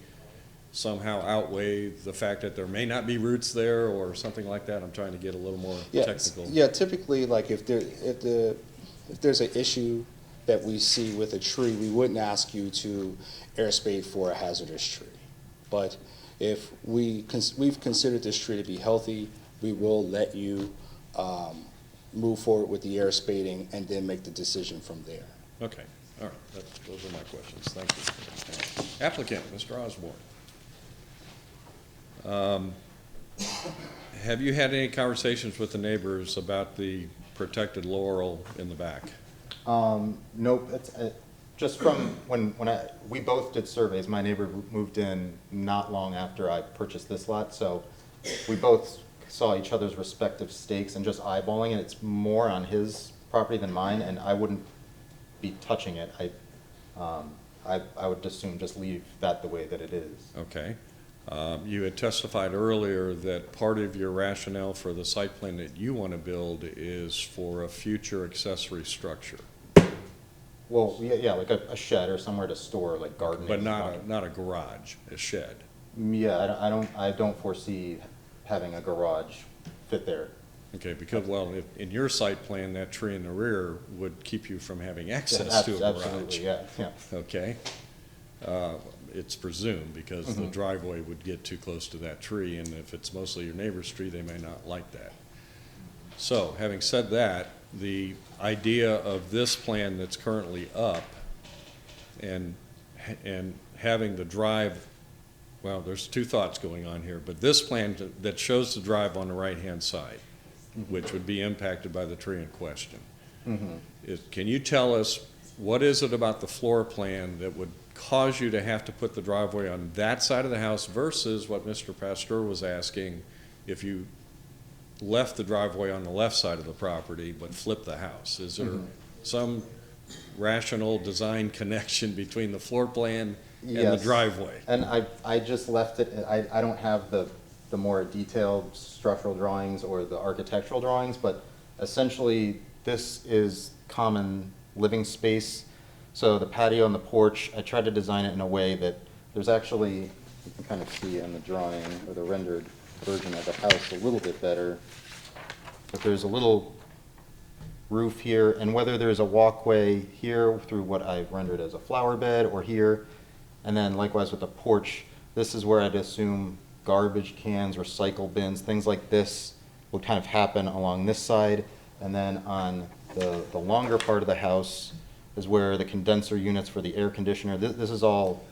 somehow outweigh the fact that there may not be roots there or something like that? I'm trying to get a little more technical. Yeah, typically, like if there's an issue that we see with a tree, we wouldn't ask you to air spade for a hazardous tree. But if we've considered this tree to be healthy, we will let you move forward with the air spading and then make the decision from there. Okay, all right, those are my questions, thank you. Applicant, Mr. Osborne. Have you had any conversations with the neighbors about the protected laurel in the back? Nope, it's, just from we both did surveys. My neighbor moved in not long after I purchased this lot, so we both saw each other's respective stakes and just eyeballing it. It's more on his property than mine, and I wouldn't be touching it. I would assume just leave that the way that it is. Okay. You had testified earlier that part of your rationale for the site plan that you want to build is for a future accessory structure. Well, yeah, like a shed or somewhere to store like gardening. But not a garage, a shed. Yeah, I don't foresee having a garage fit there. Okay, because, well, in your site plan, that tree in the rear would keep you from having access to a garage. Absolutely, yeah. Okay. It's presumed because the driveway would get too close to that tree, and if it's mostly your neighbor's tree, they may not like that. So, having said that, the idea of this plan that's currently up and having the drive, well, there's two thoughts going on here, but this plan that shows the drive on the right-hand side, which would be impacted by the tree in question. Can you tell us, what is it about the floor plan that would cause you to have to put the driveway on that side of the house versus what Mr. Pasteur was asking, if you left the driveway on the left side of the property but flipped the house? Is there some rational design connection between the floor plan and the driveway? And I just left it, I don't have the more detailed structural drawings or the architectural drawings, but essentially this is common living space. So the patio and the porch, I tried to design it in a way that there's actually, you can kind of see in the drawing or the rendered version of the house a little bit better, but there's a little roof here, and whether there's a walkway here through what I've rendered as a flower bed or here, and then likewise with the porch, this is where I'd assume garbage cans, recycle bins, things like this would kind of happen along this side, and then on the longer part of the house is where the condenser units for the air conditioner, this is all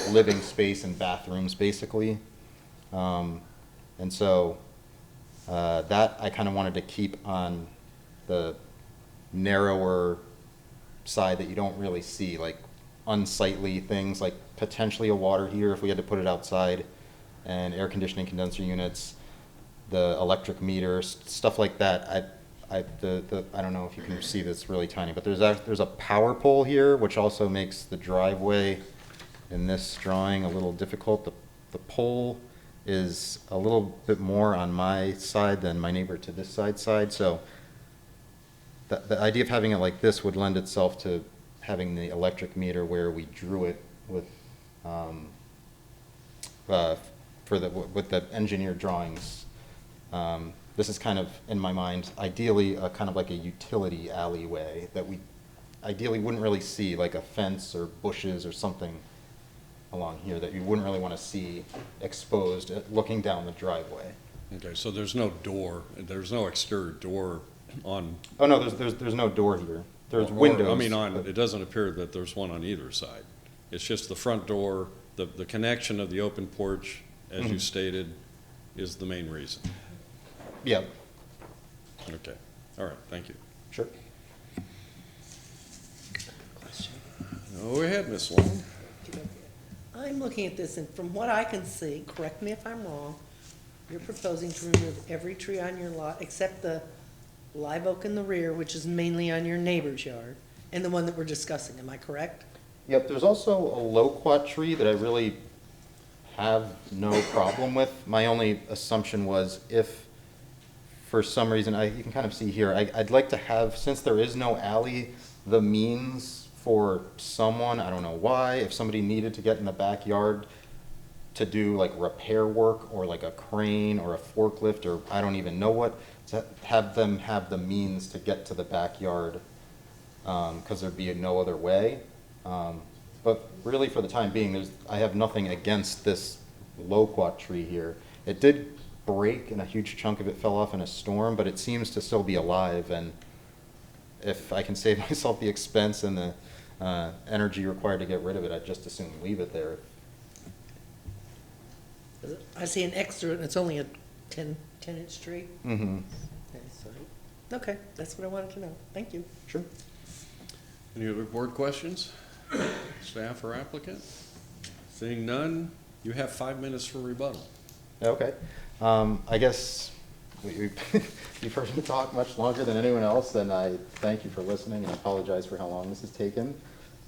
living space and bathrooms basically. And so that I kind of wanted to keep on the narrower side that you don't really see, like unsightly things like potentially a water heater if we had to put it outside. and air conditioning condenser units, the electric meter, stuff like that. I don't know if you can see this, really tiny, but there's a power pole here, which also makes the driveway in this drawing a little difficult. The pole is a little bit more on my side than my neighbor to this side, so the idea of having it like this would lend itself to having the electric meter where we drew it with with the engineered drawings. This is kind of, in my mind, ideally kind of like a utility alleyway that we ideally wouldn't really see, like a fence or bushes or something along here that you wouldn't really want to see exposed looking down the driveway. Okay, so there's no door, there's no exterior door on. Oh, no, there's no door here. There's or- windows. I mean, but- it doesn't appear that there's one on either side. It's just the front door, the connection of the open porch, as you stated, is the main reason. Yeah, Okay, all right, thank you. sure. Go ahead, Ms. Long. I'm looking at this, and from what I can see, correct me if I'm wrong, you're proposing to remove every tree on your lot except the live oak in the rear, which is mainly on your neighbor's yard, and the one that we're discussing, am I correct? Yep, there's also a loquat tree that I really have no problem with. My only assumption was if, for some reason, you can kind of see here, I'd like to have, since there is no alley, the means for someone, I don't know why, if somebody needed to get in the backyard to do like repair work or like a crane or a forklift or I don't even know what, to have them have the means to get to the backyard, because there'd be no other way. But really, for the time being, I have nothing against this loquat tree here. It did break, and a huge chunk of it fell off in a storm, but it seems to still be alive. And if I can save myself the expense and the energy required to get rid of it, I'd just as soon leave it there. I see an extra, and it's only a 10-inch tree. Mm-hmm. Okay, that's what I wanted to know. Thank you. Sure. Any other board questions? Staff or applicant? Seeing none, you have 5 minutes for rebuttal. Okay. I guess you've heard me talk much longer than anyone else, and I thank you for listening and apologize for how long this has taken.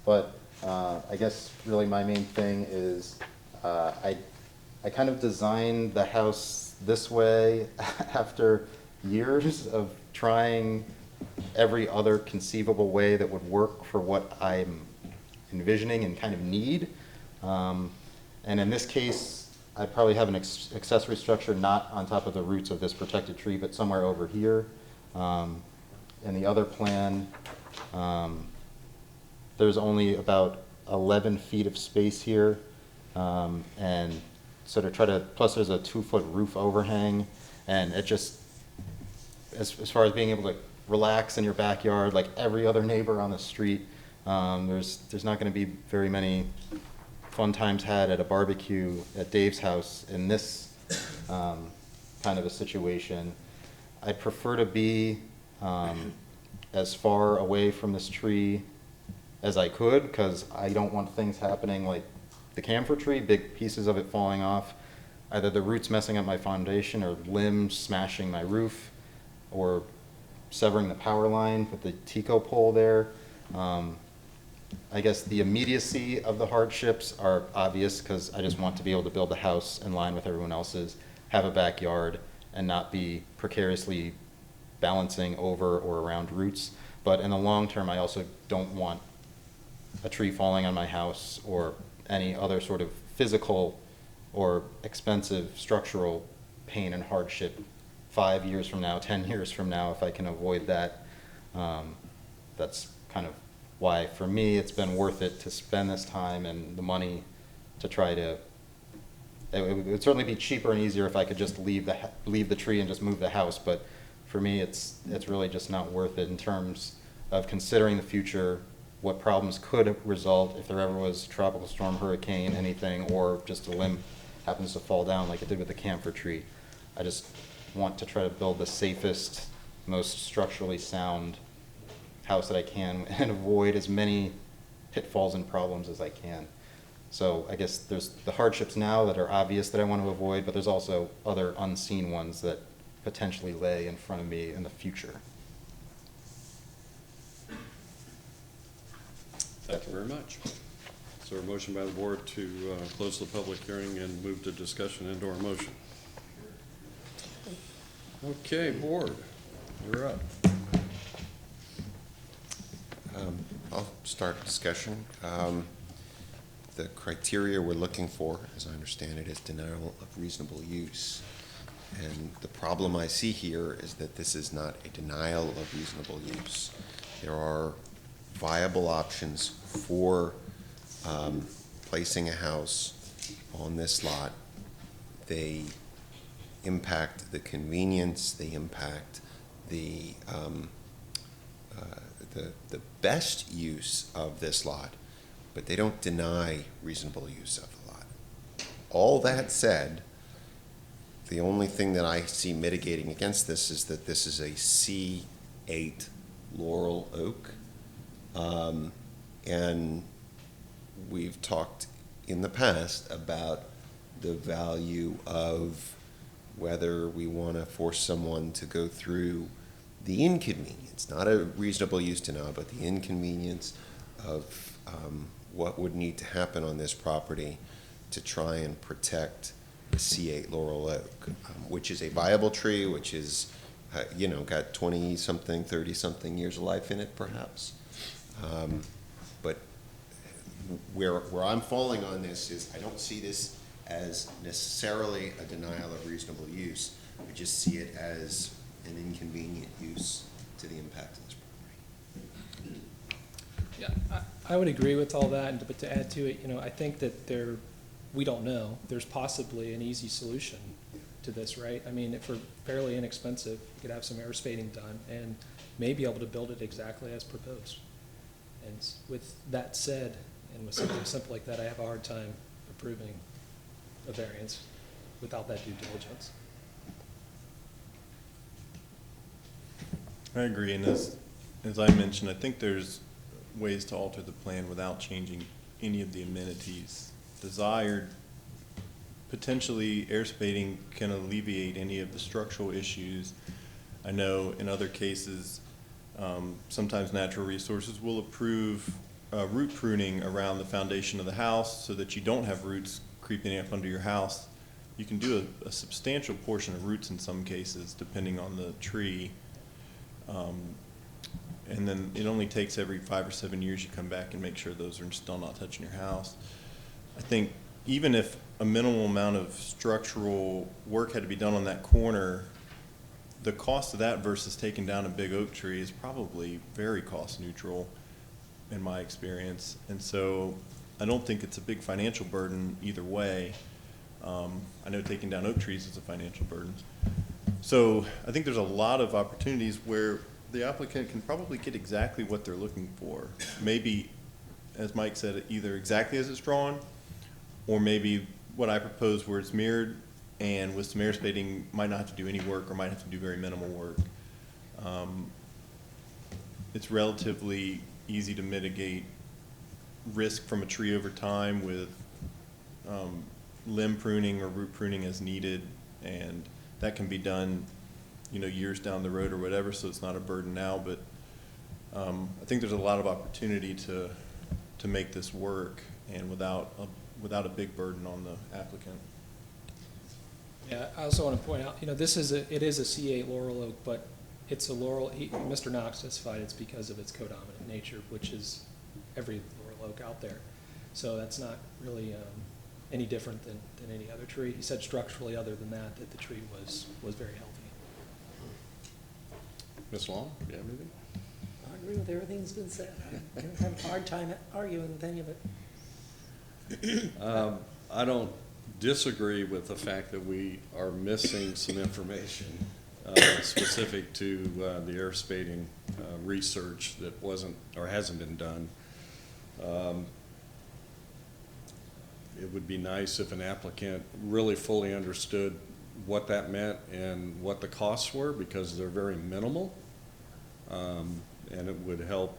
But I guess really my main thing is I kind of designed the house this way after years of trying every other conceivable way that would work for what I'm envisioning and kind of need. And in this case, I probably have an accessory structure not on top of the roots of this protected tree, but somewhere over here. In the other plan, there's only about 11 feet of space here. And so to try to, plus there's a 2-foot roof overhang, and it just, as far as being able to relax in your backyard like every other neighbor on the street, there's not going to be very many fun times had at a barbecue at Dave's house in this kind of a situation. I prefer to be as far away from this tree as I could, because I don't want things happening like the camphor tree, big pieces of it falling off, either the roots messing up my foundation or limbs smashing my roof or severing the power line with the Tico pole there. I guess the immediacy of the hardships are obvious, because I just want to be able to build a house in line with everyone else's, have a backyard, and not be precariously balancing over or around roots. But in the long term, I also don't want a tree falling on my house or any other sort of physical or expensive structural pain and hardship 5 years from now, 10 years from now, if I can avoid that. That's kind of why, for me, it's been worth it to spend this time and the money to try to, it would certainly be cheaper and easier if I could just leave the tree and just move the house, but for me, it's really just not worth it in terms of considering the future, what problems could result if there ever was tropical storm, hurricane, anything, or just a limb happens to fall down like it did with the camphor tree. I just want to try to build the safest, most structurally sound house that I can and avoid as many pitfalls and problems as I can. So I guess there's the hardships now that are obvious that I want to avoid, but there's also other unseen ones that potentially lay in front of me in the future. Thank you very much. Is there a motion by the board to close the public hearing and move to discussion into our motion? Okay, board, you're up. I'll start discussion. The criteria we're looking for, as I understand it, is denial of reasonable use. And the problem I see here is that this is not a denial of reasonable use. There are viable options for placing a house on this lot. They impact the convenience, they impact the best use of this lot, but they don't deny reasonable use of the lot. All that said, the only thing that I see mitigating against this is that this is a C8 laurel oak. And we've talked in the past about the value of whether we want to force someone to go through the inconvenience, not a reasonable use denial, but the inconvenience of what would need to happen on this property to try and protect the C8 laurel oak, which is a viable tree, which is, got 20-something, 30-something years of life in it, perhaps. But where I'm falling on this is I don't see this as necessarily a denial of reasonable use. I just see it as an inconvenient use to the impact of this property. Yeah, I would agree with all that, but to add to it, I think that we don't know. There's possibly an easy solution to this, right? I mean, if we're fairly inexpensive, you could have some air spading done and may be able to build it exactly as proposed. And with that said, and with something simple like that, I have a hard time approving a variance without that due diligence. I agree, and as I mentioned, I think there's ways to alter the plan without changing any of the amenities desired. Potentially, air spading can alleviate any of the structural issues. I know in other cases, sometimes natural resources will approve root pruning around the foundation of the house so that you don't have roots creeping up under your house. You can do a substantial portion of roots in some cases, depending on the tree. And then it only takes every 5 or 7 years you come back and make sure those are still not touching your house. I think even if a minimal amount of structural work had to be done on that corner, the cost of that versus taking down a big oak tree is probably very cost neutral in my experience. And so I don't think it's a big financial burden either way. I know taking down oak trees is a financial burden. So I think there's a lot of opportunities where the applicant can probably get exactly what they're looking for. Maybe, as Mike said, either exactly as it's drawn, or maybe what I propose where it's mirrored and with some air spading might not have to do any work or might have to do very minimal work. It's relatively easy to mitigate risk from a tree over time with limb pruning or root pruning as needed, and that can be done, years down the road or whatever, so it's not a burden now. But I think there's a lot of opportunity to make this work, and without a big burden on the applicant. Yeah, I also want to point out, it is a C8 laurel oak, but it's a laurel. Mr. Knox testified it's because of its codominant nature, which is every laurel oak out there. So that's not really any different than any other tree. He said structurally, other than that the tree was very healthy. Ms. Long, do you have anything? I agree with everything that's been said. I don't have a hard time arguing with any of it. I don't disagree with the fact that we are missing some information specific to the air spading research that wasn't or hasn't been done. It would be nice if an applicant really fully understood what that meant and what the costs were, because they're very minimal, and it would help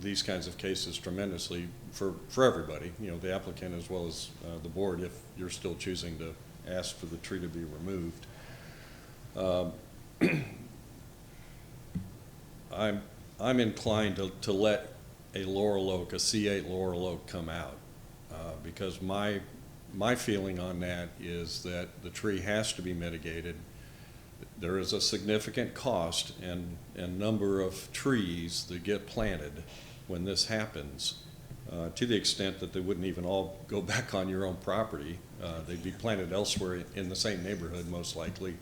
these kinds of cases tremendously for everybody, you know, the applicant as well as the board, if you're still choosing to ask for the tree to be removed. I'm inclined to let a laurel oak, a C8 laurel oak, come out because my feeling on that is that the tree has to be mitigated. There is a significant cost and number of trees that get planted when this happens, to the extent that they wouldn't even all go back on your own property. They'd be planted elsewhere in the same neighborhood, most likely.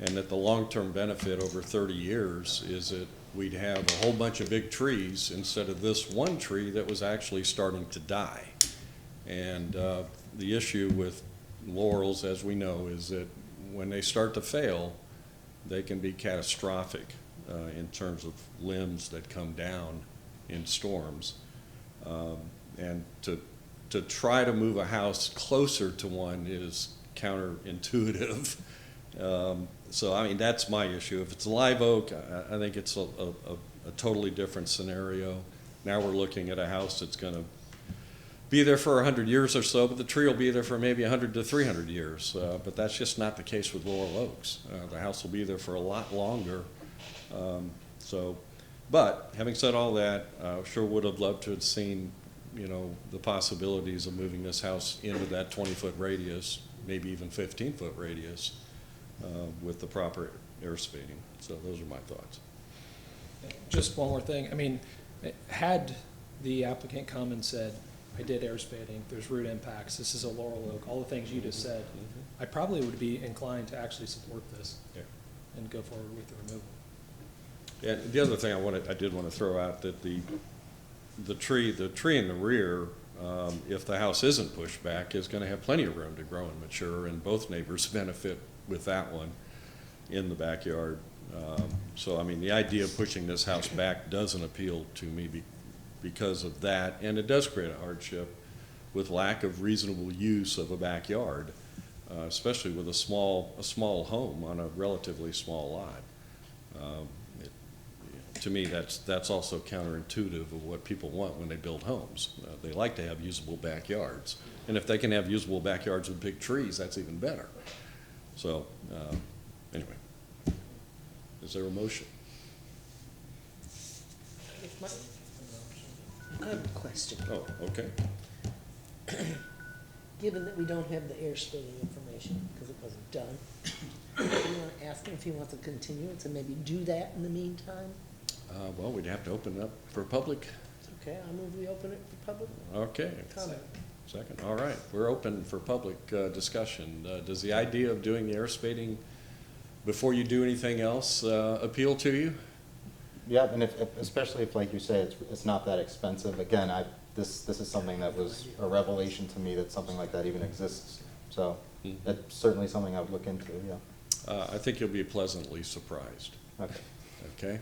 And that the long-term benefit over 30 years is that we'd have a whole bunch of big trees instead of this one tree that was actually starting to die. And the issue with laurels, as we know, is that when they start to fail, they can be catastrophic in terms of limbs that come down in storms. And to try to move a house closer to one is counterintuitive. So, I mean, that's my issue. If it's a live oak, I think it's a totally different scenario. Now we're looking at a house that's going to be there for 100 years or so, but the tree will be there for maybe 100 to 300 years. But that's just not the case with laurel oaks. The house will be there for a lot longer. But having said all that, sure would have loved to have seen, you know, the possibilities of moving this house into that 20-foot radius, maybe even 15-foot radius, with the proper air spading. So those are my thoughts. Just one more thing. I mean, had the applicant come and said, I did air spading, there's root impacts, this is a laurel oak, all the things you just said, I probably would be inclined to actually support this and go forward with the removal. Yeah, the other thing I did want to throw out that the tree in the rear, if the house isn't pushed back, is going to have plenty of room to grow and mature, and both neighbors benefit with that one in the backyard. So, I mean, the idea of pushing this house back doesn't appeal to me because of that, and it does create a hardship with lack of reasonable use of a backyard, especially with a small home on a relatively small lot. To me, that's also counterintuitive of what people want when they build homes. They like to have usable backyards, and if they can have usable backyards with big trees, that's even better. So, anyway, is there a motion? I have a question. Oh, okay. Given that we don't have the air spading information, because it wasn't done, do you want to ask him if he wants a continuance and maybe do that in the meantime? Well, we'd have to open it up for public. Okay, I'll move we open it for public Okay. comment. Second. All right. We're open for public discussion. Does the idea of doing the air spading before you do anything else appeal to you? Yeah, and especially if, like you say, it's not that expensive. Again, this is something that was a revelation to me that something like that even exists. So it's certainly something I would look into, yeah. I think you'll be pleasantly surprised. Okay. Okay?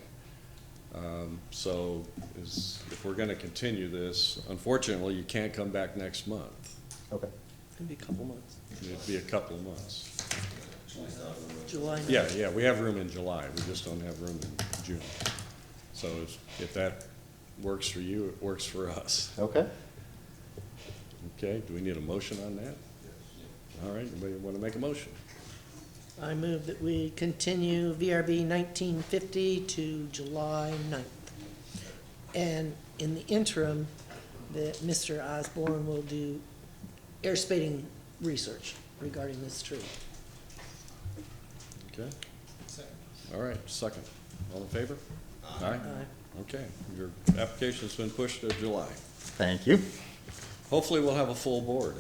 So if we're going to continue this, unfortunately, you can't come back next month. Okay. It's going to be a couple months. It'd be a couple of months. July 9th. Yeah, we have room in July. We just don't have room in June. So if that works for you, it works for us. Okay. Okay, do we need a motion on that? All right, anybody want to make a motion? I move that we continue VRB 1950 to July 9th. And in the interim, that Mr. Osborne will do air spading research regarding this tree. Okay. All right, second. All in favor? Aye. Aye. Okay, your application's been pushed to July. Thank you. Hopefully, we'll have a full board.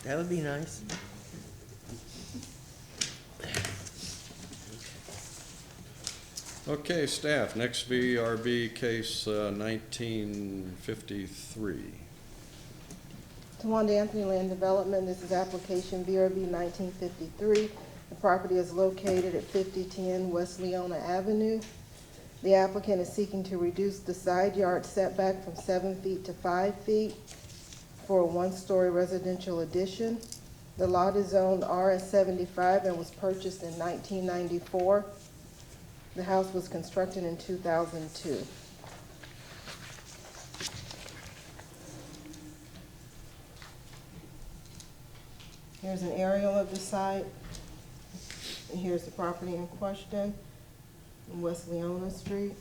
That would be nice. Okay, staff, next VRB case 1953. Tawanda Anthony Land Development, this is application VRB 1953. The property is located at 5010 West Leona Avenue. The applicant is seeking to reduce the side yard setback from 7 feet to 5 feet for a one-story residential addition. The lot is zoned RS75 and was purchased in 1994. The house was constructed in 2002. Here's an aerial of the site. And here's the property in question, in West Leona Street.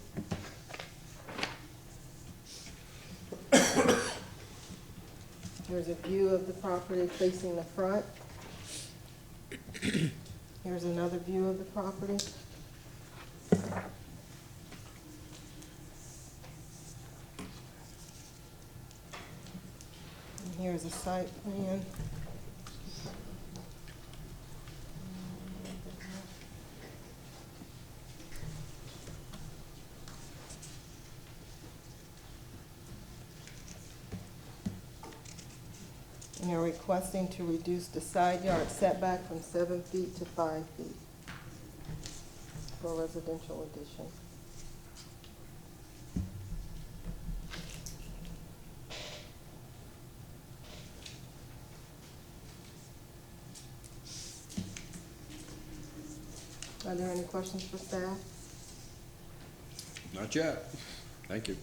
Here's a view of the property facing the front. Here's another view of the property. And here's a site plan. And they're requesting to reduce the side yard setback from 7 feet to 5 feet for a residential addition. Are there any questions for staff? Not yet. Thank you.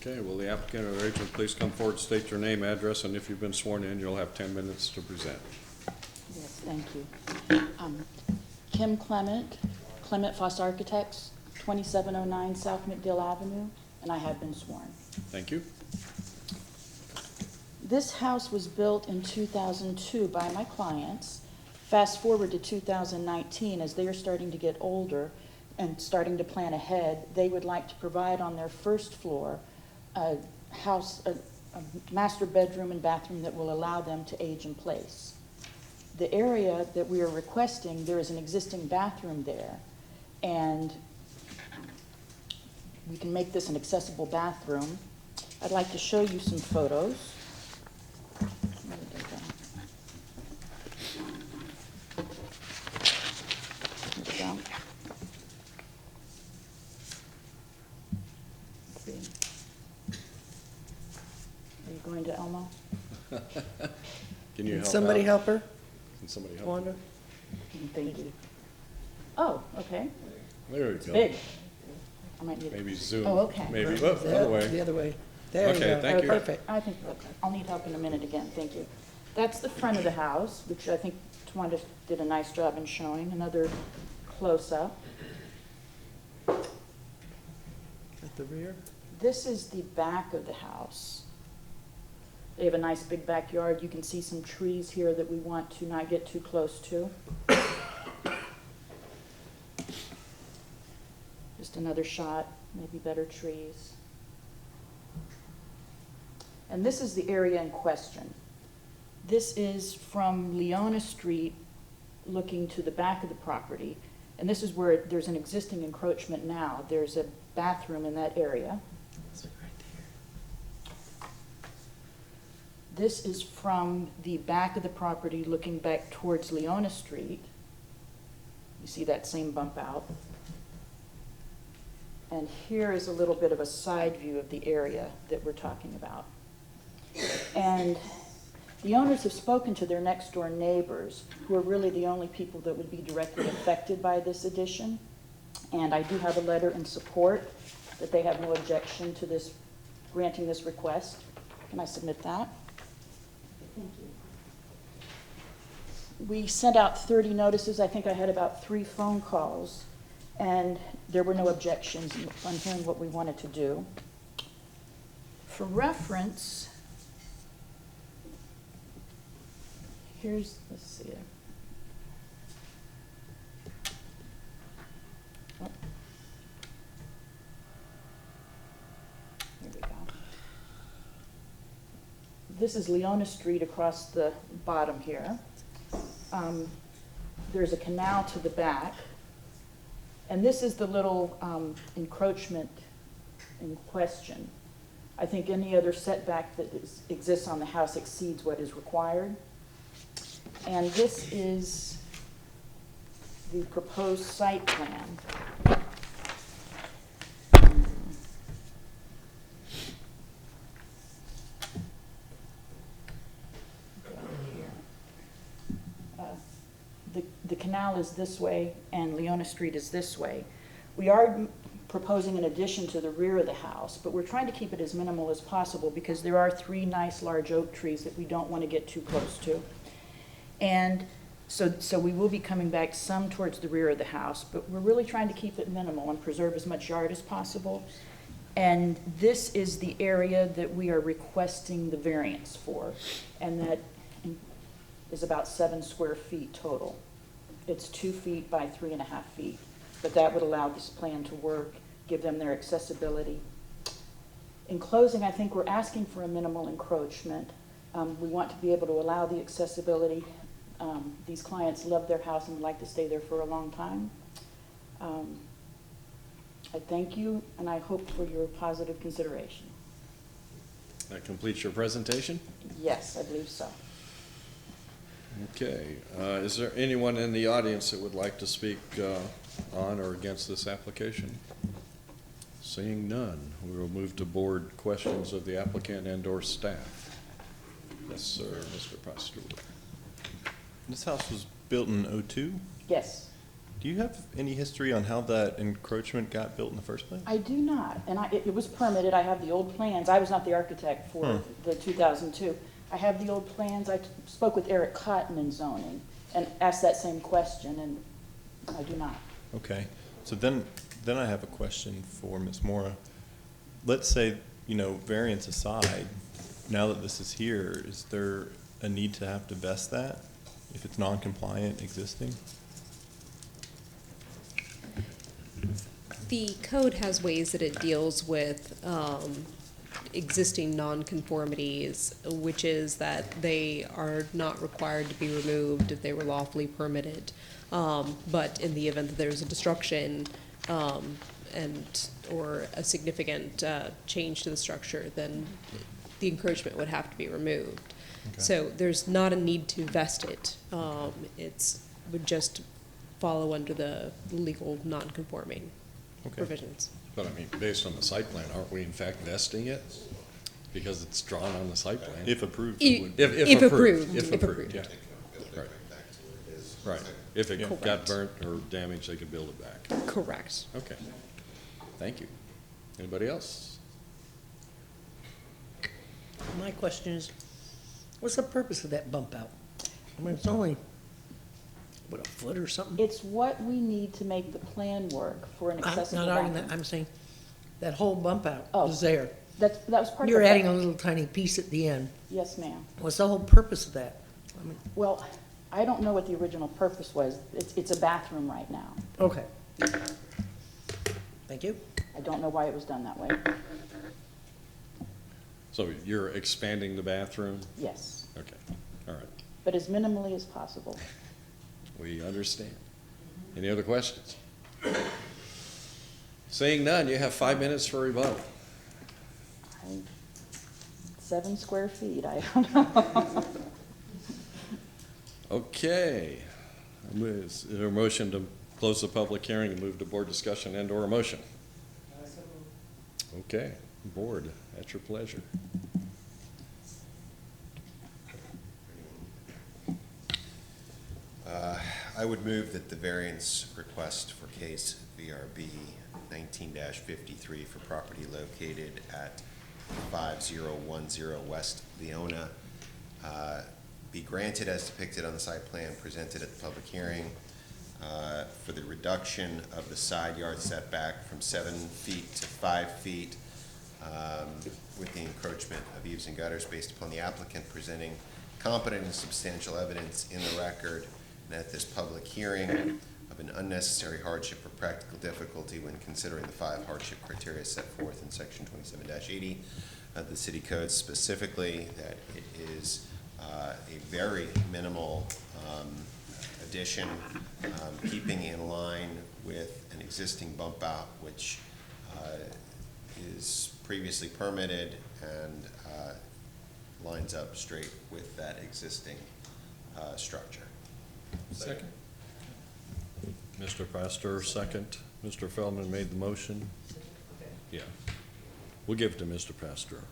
Okay, will the applicant or agent please come forward, state your name, address, and if you've been sworn in, you'll have 10 minutes to present. Yes, thank you. Kim Clement, Clement Foss Architects, 2709 South McDill Avenue, and I have been sworn. Thank you. This house was built in 2002 by my clients. Fast forward to 2019, as they are starting to get older and starting to plan ahead, they would like to provide on their first floor a master bedroom and bathroom that will allow them to age in place. The area that we are requesting, there is an existing bathroom there, and we can make this an accessible bathroom. I'd like to show you some photos. Where did they go? Here we go. Let's see. Are you going to Elmo? Can you Can help somebody out? help her? Can somebody help? Wanda? Thank you. Oh, okay. There we It's go. big. I might need Maybe zoom. Oh, okay. Maybe, The other way. The other way. There you Okay, go. thank you. Perfect. I think, okay, I'll need help in a minute again, thank you. That's the front of the house, which I think Tawanda did a nice job in showing. Another close-up. At the rear? This is the back of the house. They have a nice big backyard. You can see some trees here that we want to not get too close to. Just another shot, maybe better trees. And this is the area in question. This is from Leona Street looking to the back of the property. And this is where there's an existing encroachment now. There's a bathroom in that area. This is from the back of the property looking back towards Leona Street. You see that same bump out. And here is a little bit of a side view of the area that we're talking about. And the owners have spoken to their next door neighbors, who are really the only people that would be directly affected by this addition. And I do have a letter in support that they have no objection to this, granting this request. Can I submit that? Thank you. We sent out 30 notices. I think I had about 3 phone calls, and there were no objections on hearing what we wanted to do. For reference, here's, let's see there. Oh. There we go. This is Leona Street across the bottom here. There's a canal to the back. And this is the little encroachment in question. I think any other setback that exists on the house exceeds what is required. And this is the proposed site plan. The canal is this way and Leona Street is this way. We are proposing an addition to the rear of the house, but we're trying to keep it as minimal as possible because there are 3 nice large oak trees that we don't want to get too close to. And so we will be coming back some towards the rear of the house, but we're really trying to keep it minimal and preserve as much yard as possible. And this is the area that we are requesting the variance for, and that is about 7 square feet total. It's 2 feet by 3.5 feet, but that would allow this plan to work, give them their accessibility. In closing, I think we're asking for a minimal encroachment. We want to be able to allow the accessibility. These clients love their house and would like to stay there for a long time. I thank you, and I hope for your positive consideration. That completes your presentation? Yes, I believe so. Okay. Is there anyone in the audience that would like to speak on or against this application? Seeing none, we will move to board questions of the applicant and/or staff. Yes, sir, Mr. Pastor. This house was built in '02. Yes, Do you have any history on how that encroachment got built in the first place? I do not, and it was permitted. I have the old plans. I was not the architect for the 2002. I have the old plans. I spoke with Eric Cotton in zoning and asked that same question, and I do not. Okay, so then I have a question for Ms. Mora. Let's say, variance aside, now that this is here, is there a need to have to vest that if it's non-compliant existing? The code has ways that it deals with existing nonconformities, which is that they are not required to be removed if they were lawfully permitted. But in the event that there's a destruction or a significant change to the structure, then the encroachment would have to be removed. Okay. So there's not a need to vest it. Would just follow under the legal non-conforming provisions. But I mean, based on the site plan, aren't we in fact vesting it? Because it's drawn on the site plan. If approved, If it would. If approved, If approved. yeah. Right. Right. If it got burnt or damaged, they could build it back. Correct. Okay. Thank you. Anybody else? My question is, what's the purpose of that bump out? I mean, it's only, a foot or something? It's what we need to make the plan work for an I'm accessible not arguing bathroom. that, I'm saying that whole bump out Oh. was there. That was part of the. You're adding a little tiny piece at the end. Yes, ma'am. What's the whole purpose of that? I mean, Well, I don't know what the original purpose was. It's a bathroom right now. okay. Thank you. I don't know why it was done that way. So you're expanding the bathroom? Yes, Okay. All right. but as minimally as possible. We understand. Any other questions? Seeing none, you have 5 minutes for rebuttal. 7 square feet, I don't know. Okay. Is there a motion to close the public hearing and move to board discussion and/or a motion? Okay, board, at your pleasure. I would move that the variance request for case VRB 19-53 for property located at 5010 West Leona be granted as depicted on the site plan presented at the public hearing for the reduction of the side yard setback from 7 feet to 5 feet with the encroachment of eaves and gutters based upon the applicant presenting competent and substantial evidence in the record and at this public hearing of an unnecessary hardship or practical difficulty when considering the 5 hardship criteria set forth in section 27-80 of the city code, specifically that it is a very minimal addition, keeping in line with an existing bump out, which is previously permitted and lines up straight with that existing structure. Second. Mr. Pastor, second. Mr. Feldman made the motion. Yeah. We'll give it to Mr. Pastor.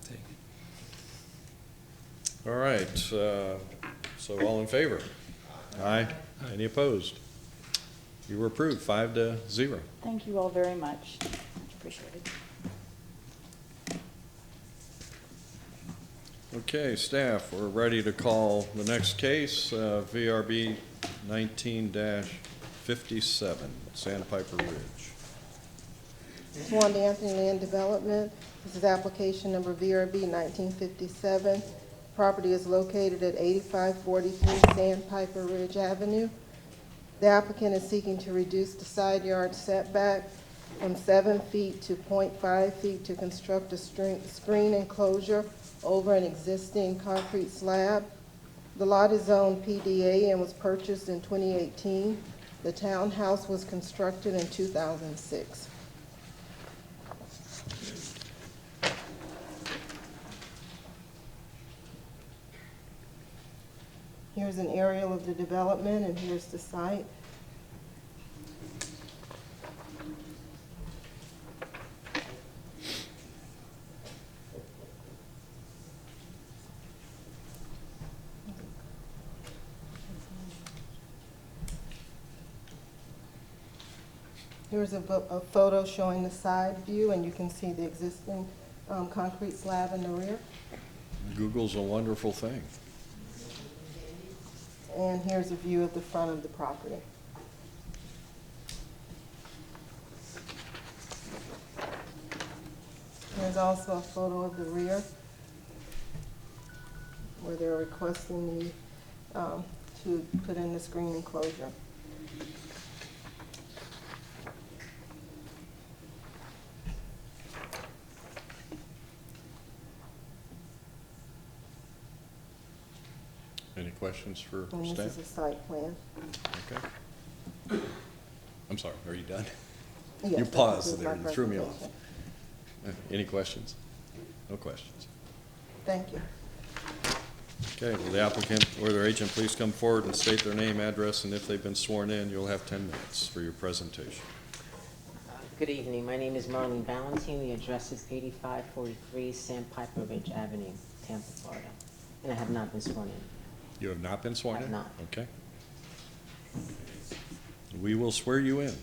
All right, so all in favor? Aye. Any opposed? You were approved, 5-0. Thank you all very much. Appreciate it. Okay, staff, we're ready to call the next case, VRB 19-57, Sandpiper Ridge. Swan to Anthony Land Development. This is application number VRB 1957. Property is located at 8543 Sandpiper Ridge Avenue. The applicant is seeking to reduce the side yard setback from 7 feet to 0.5 feet to construct a screen enclosure over an existing concrete slab. The lot is zoned PDA and was purchased in 2018. The townhouse was constructed in 2006. Here's an aerial of the development, and here's the site. Here's a photo showing the side view, and you can see the existing concrete slab in the rear. Google's a wonderful thing. And here's a view of the front of the property. There's also a photo of the rear where they're requesting the, to put in the screen enclosure. Any questions for And staff? this is a site plan. Okay. I'm sorry, are you done? Yes, You that paused concludes there, my you threw me off. presentation. Any questions? No questions. Thank you. Okay, will the applicant or their agent please come forward and state their name, address, and if they've been sworn in, you'll have 10 minutes for your presentation. Good evening. My name is Marlene Ballantine. The address is 8543 Sandpiper Ridge Avenue, Tampa, Florida. And I have not been sworn in. You have not been sworn in? Have not. Okay. We will swear you in.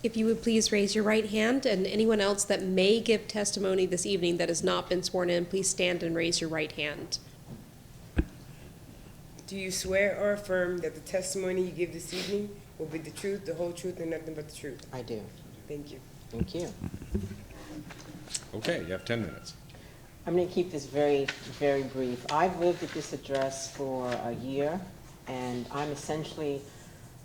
If you would please raise your right hand, and anyone else that may give testimony this evening that has not been sworn in, please stand and raise your right hand. Do you swear or affirm that the testimony you give this evening will be the truth, the whole truth, and nothing but the truth? I do. Thank you. Thank you. Okay, you have 10 minutes. I'm going to keep this very, very brief. I've lived at this address for a year, and I'm essentially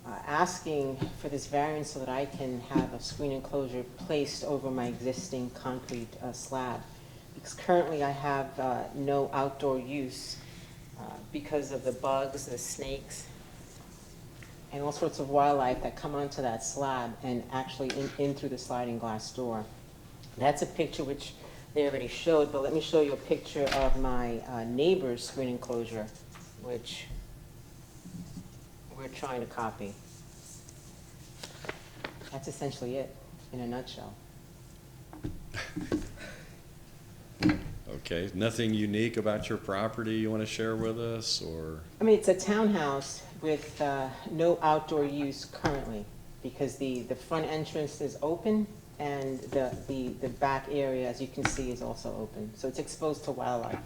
asking for this variance so that I can have a screen enclosure placed over my existing concrete slab. Because currently I have no outdoor use because of the bugs, the snakes, and all sorts of wildlife that come onto that slab and actually in through the sliding glass door. That's a picture which they already showed, but let me show you a picture of my neighbor's screen enclosure, which we're trying to copy. That's essentially it, in a nutshell. Okay, nothing unique about your property you want to share with us, or? I mean, it's a townhouse with no outdoor use currently, because the front entrance is open, and the back area, as you can see, is also open. So it's exposed to wildlife.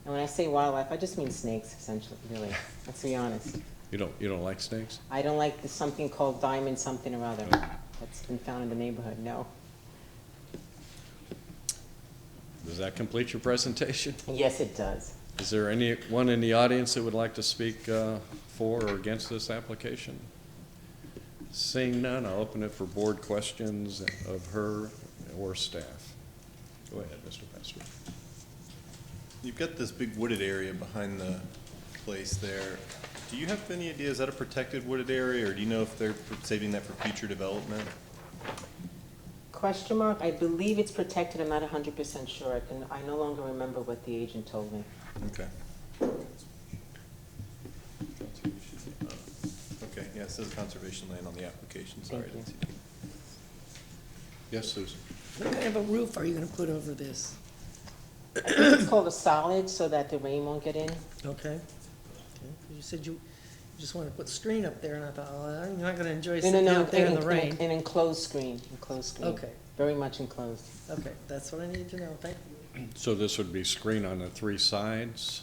And when I say wildlife, I just mean snakes, essentially, really. Let's be honest. You don't like snakes? I don't like something called diamond something or other that's been found in the neighborhood, no. Does that complete your presentation? Yes, it does. Is there anyone in the audience that would like to speak for or against this application? Seeing none, I'll open it for board questions of her or staff. Go ahead, Mr. Pastor. You've got this big wooded area behind the place there. Do you have any idea, is that a protected wooded area, or do you know if they're saving that for future development? Question mark, I believe it's protected, I'm not 100% sure. I no longer remember what the agent told me. Okay. Okay, yeah, it says conservation land on the application, sorry. I didn't see that. Yes, Susan? What kind of a roof are you gonna put over this? I think it's called a solid so that the rain won't get in. Okay. You said you just wanted to put screen up there, and I thought, oh, you're not gonna enjoy No, sitting no, no, out there in the rain. an enclosed screen, Okay, very much enclosed. okay, that's what I need to know, thank you. So this would be screen on the three sides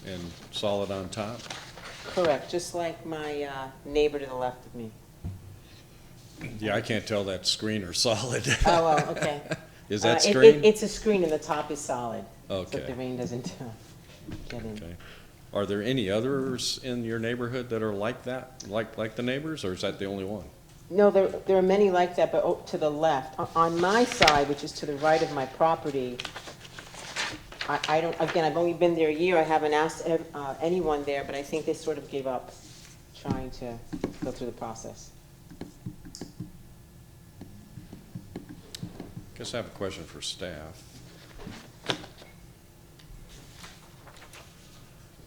and solid on top? Correct, just like my neighbor to the left of me. Yeah, I can't tell that's screen or solid. Oh, well, okay. Is that It- screen? It's a screen and the top is solid. So Okay. that the rain doesn't get in. Okay. Are there any others in your neighborhood that are like that, like the neighbors, or is that the only one? No, there are many like that, but to the left. On my side, which is to the right of my property, I don't, again, I've only been there a year. I haven't asked anyone there, but I think they sort of gave up trying to go through the process. Guess I have a question for staff.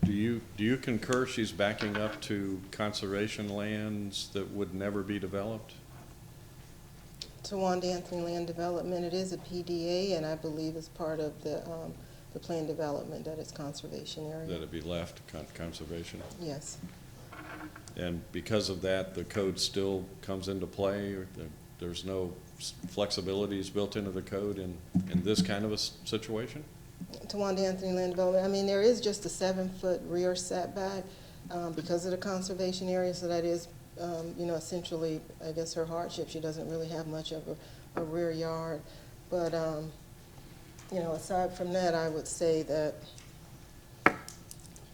Do you concur she's backing up to conservation lands that would never be developed? Tawanda Anthony Land Development, it is a PDA, and I believe it's part of the planned development, that it's conservation area. That it be left conservation? Yes. And because of that, the code still comes into play? Or there's no flexibilities built into the code in this kind of a situation? Tawanda Anthony Land Development, I mean, there is just a 7-foot rear setback because of the conservation area, so that is, you know, essentially, I guess, her hardship. She doesn't really have much of a rear yard. But, you know, aside from that, I would say that,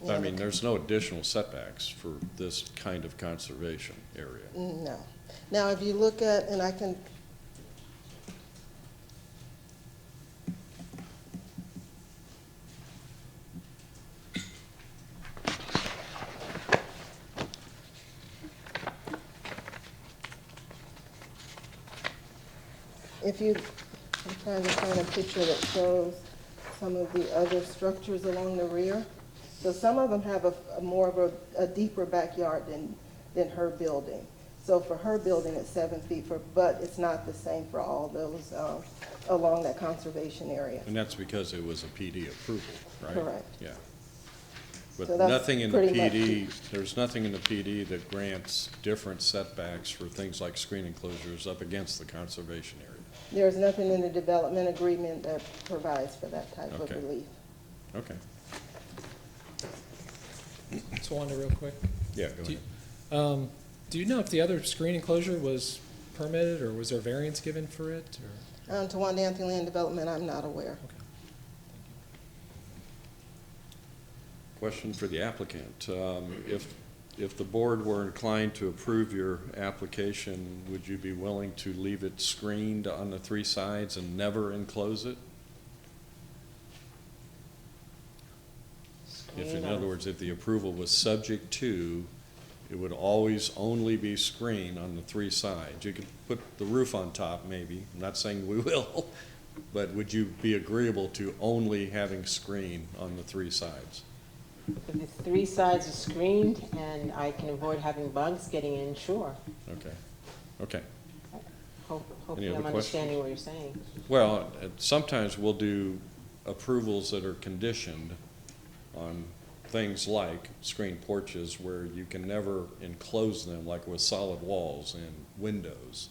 I mean, there's no additional setbacks for this kind of conservation area. no. Now, if you look at, and I can, if you, I'm trying to find a picture that shows some of the other structures along the rear. So some of them have a more of a deeper backyard than her building. So for her building, it's 7 feet, but it's not the same for all those along that conservation area. And that's because it was a PD approval, right? Correct. Yeah. So But that's nothing in the pretty much- PD, there's nothing in the PD that grants different setbacks for things like screen enclosures up against the conservation area. There's nothing in the development agreement that provides for that type of Okay. relief. Okay. Tawanda, real quick. Yeah, go Do ahead. you- Do you know if the other screen enclosure was permitted, or was there variance given for it, or? Tawanda Anthony Land Development, I'm not aware. Question for the applicant. If the board were inclined to approve your application, would you be willing to leave it screened on the three sides and never enclose it? If, in other words, if the approval was subject to, it would always only be screened on the three sides. You could put the roof on top, maybe. I'm not saying we will, but would you be agreeable to only having screen on the three sides? If the three sides are screened and I can avoid having bugs getting in, sure. Okay. Okay. Hopefully other I'm questions? understanding what you're saying. Well, sometimes we'll do approvals that are conditioned on things like screen porches where you can never enclose them, like with solid walls and windows.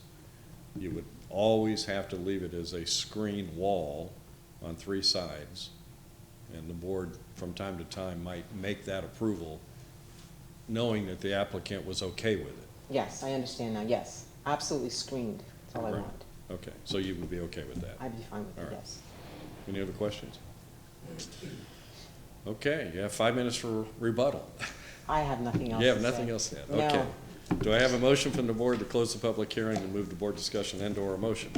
You would always have to leave it as a screen wall on three sides. And the board, from time to time, might make that approval, knowing that the applicant was okay with it. Yes, I understand now, yes. Absolutely screened, that's all I Right. want. Okay, so you would be okay with that? I'd be fine with All it, right. yes. Any other questions? Okay, you have 5 minutes for rebuttal. I have nothing else You have to nothing say. else to add? No. Okay. Do I have a motion from the board to close the public hearing and move to board discussion and/or a motion?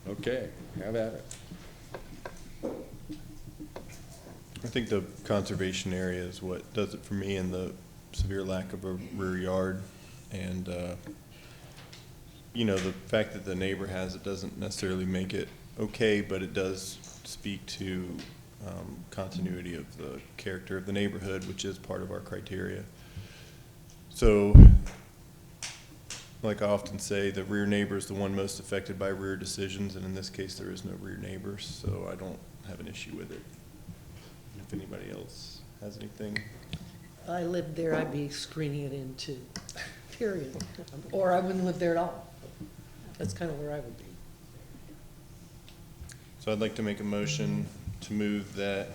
Okay, have at it. I think the conservation area is what does it for me, and the severe lack of a rear yard. And, you know, the fact that the neighbor has it doesn't necessarily make it okay, but it does speak to continuity of the character of the neighborhood, which is part of our criteria. So, like I often say, the rear neighbor is the one most affected by rear decisions, and in this case, there is no rear neighbors, so I don't have an issue with it. If anybody else has anything. I lived there, I'd be screening it in too, period. Or I wouldn't live there at all. That's kind of where I would be. So I'd like to make a motion to move that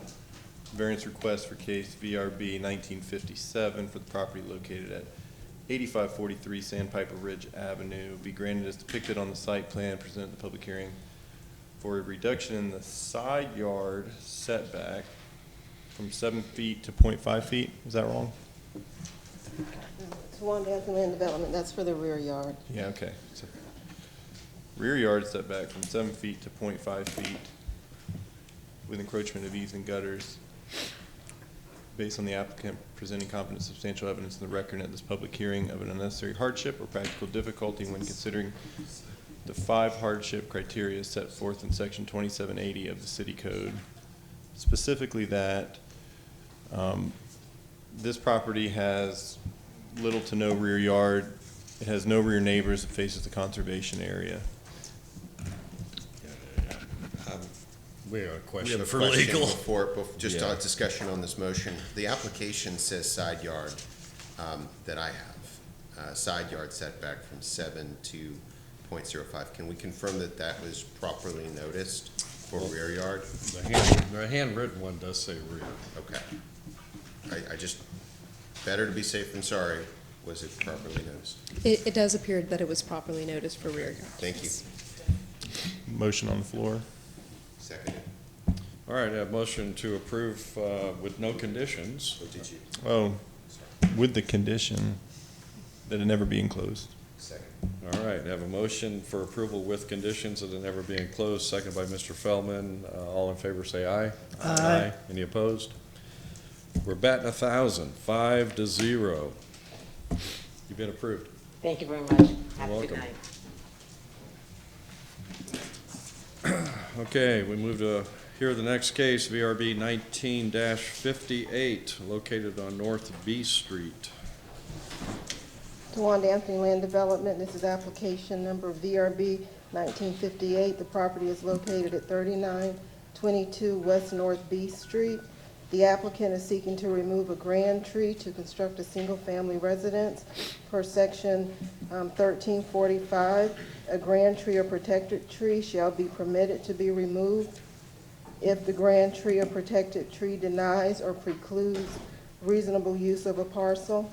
variance request for case VRB 1957 for the property located at 8543 Sandpiper Ridge Avenue be granted as depicted on the site plan presented at the public hearing for a reduction in the side yard setback from 7 feet to 0.5 feet. Is that wrong? It's one Anthony Land Development, that's for the rear yard. Yeah, okay. So rear yard setback from 7 feet to 0.5 feet with encroachment of eaves and gutters based on the applicant presenting competent substantial evidence in the record at this public hearing of an unnecessary hardship or practical difficulty when considering the 5 hardship criteria set forth in section 2780 of the city code. Specifically that this property has little to no rear yard. It has no rear neighbors. It faces the conservation area. We have a We question have a for question legal. just Yeah. a discussion on this motion. The application says side yard that I have, side yard setback from 7 to 0.05. Can we confirm that that was properly noticed for rear yard? The handwritten one does say rear. Okay. I just, better to be safe than sorry. Was it properly noticed? It does appear that it was properly noticed for rear yard. Thank you. Motion on the floor. Second. All right, I have motion to approve with no conditions. What did you? Oh, with the condition that it never be enclosed. Second. All right, I have a motion for approval with conditions that it never be enclosed, second by Mr. Feldman. All in favor say aye. Aye. Any opposed? We're batting 1,000, 5-0. You've been approved. Thank you very much. Have a good welcome. night. Okay, we move to hear the next case, VRB 19-58, located on North B Street. Tawanda Anthony Land Development, this is application number VRB 1958. The property is located at 3922 West North B Street. The applicant is seeking to remove a grand tree to construct a single-family residence. Per section 1345, a grand tree or protected tree shall be permitted to be removed if the grand tree or protected tree denies or precludes reasonable use of a parcel.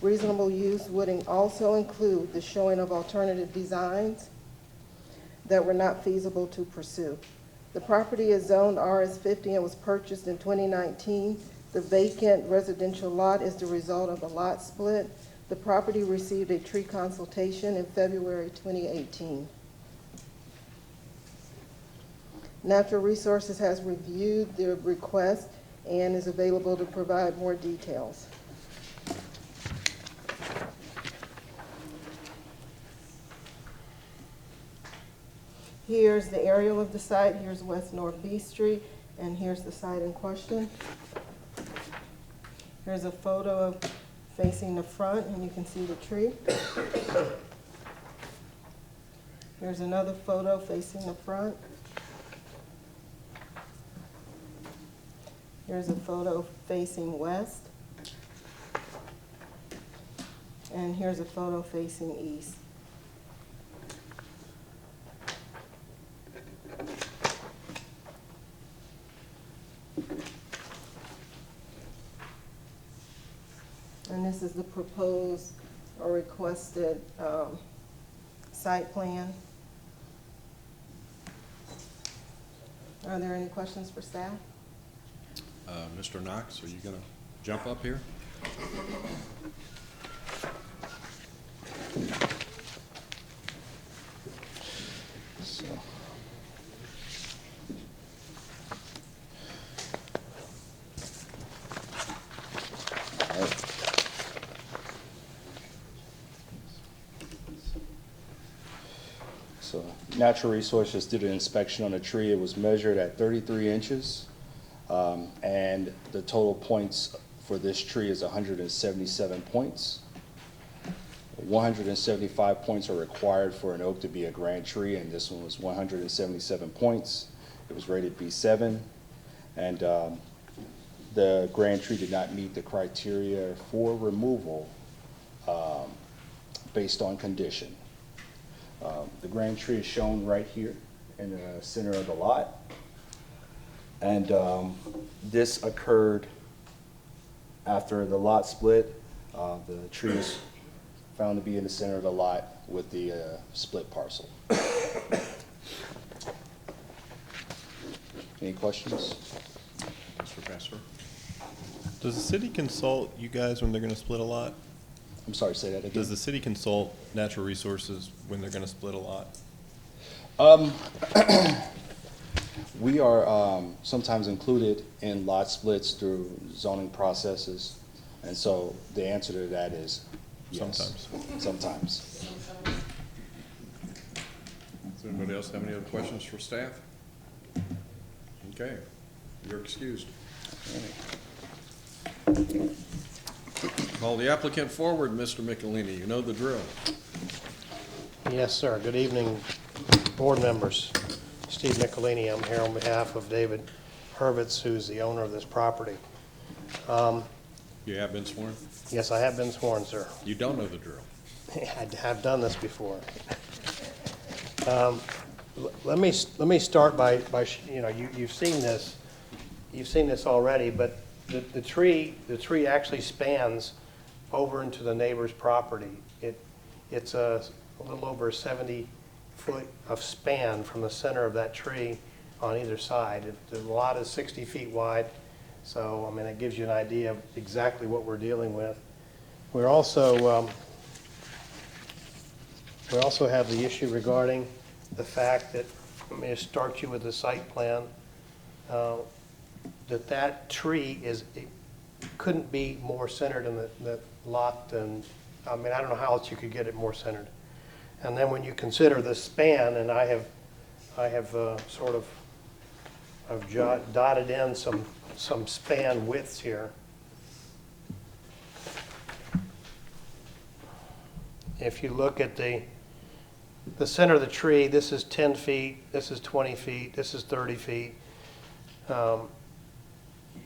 Reasonable use would also include the showing of alternative designs that were not feasible to pursue. The property is zoned RS50 and was purchased in 2019. The vacant residential lot is the result of a lot split. The property received a tree consultation in February 2018. Natural Resources has reviewed the request and is available to provide more details. Here's the aerial of the site, here's West North B Street, and here's the site in question. Here's a photo of facing the front, and you can see the tree. Here's another photo facing the front. Here's a photo facing west. And here's a photo facing east. And this is the proposed or requested site plan. Are there any questions for staff? Mr. Knox, are you going to jump up here? So Natural Resources did an inspection on the tree. It was measured at 33 inches. And the total points for this tree is 177 points. 175 points are required for an oak to be a grand tree, and this one was 177 points. It was rated B7. And the grand tree did not meet the criteria for removal based on condition. The grand tree is shown right here in the center of the lot. And this occurred after the lot split. The tree is found to be in the center of the lot with the split parcel. Any questions? Mr. Pastor? Does the city consult you guys when they're gonna split a lot? I'm sorry, say that again. Does the city consult natural resources when they're gonna split a lot? We are sometimes included in lot splits through zoning processes, and so the answer to that is yes. Sometimes. Sometimes. Does anybody else have any other questions for staff? Okay, you're excused. Call the applicant forward, Mr. Michelini. You know the drill. Yes, sir. Good evening, board members. Steve Michelini. I'm here on behalf of David Hurwitz, who's the owner of this property. You have been sworn? Yes, I have been sworn, sir. You don't know the drill. I have done this before. Let me start by you've seen this already, but the tree actually spans over into the neighbor's property. It's a little over 70 foot of span from the center of that tree on either side. The lot is 60 feet wide, so I mean it gives you an idea of exactly what we're dealing with. We also have the issue regarding the fact that, I'm going to start you with the site plan, that tree couldn't be more centered in the lot than, I mean, I don't know how else you could get it more centered. And then when you consider the span, and I have sort of I've dotted in some span widths here. If you look at the center of the tree, this is 10 feet, this is 20 feet, this is 30 feet.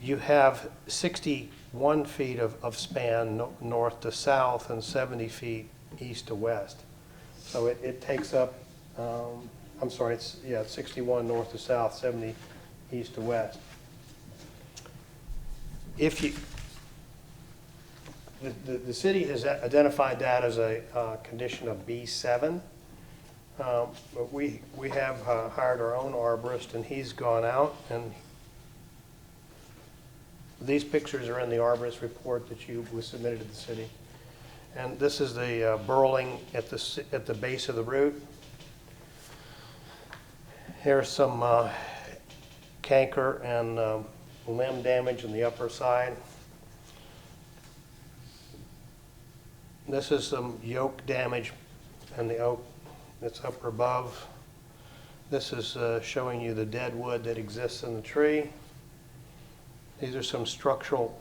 You have 61 feet of span north to south and 70 feet east to west. So it takes up, I'm sorry, it's 61 north to south, 70 east to west. The city has identified that as a condition of B7. But we have hired our own arborist, and he's gone out, and these pictures are in the arborist report that was submitted to the city. And this is the burling at the base of the root. Here's some canker and limb damage on the upper side. This is some yoke damage in the oak that's up above. This is showing you the dead wood that exists in the tree. These are some structural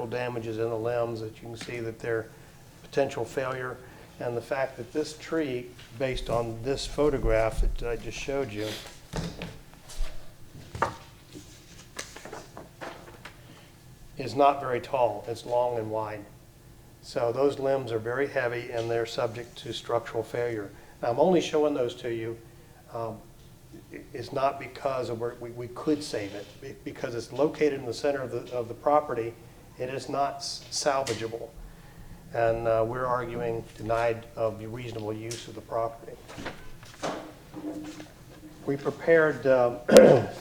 damages in the limbs that you can see that they're potential failure. And the fact that this tree, based on this photograph that I just showed you, is not very tall. It's long and wide. So those limbs are very heavy and they're subject to structural failure. Now, I'm only showing those to you. It's not because we could save it. Because it's located in the center of the property, it is not salvageable. And we're arguing denied of the reasonable use of the property. We prepared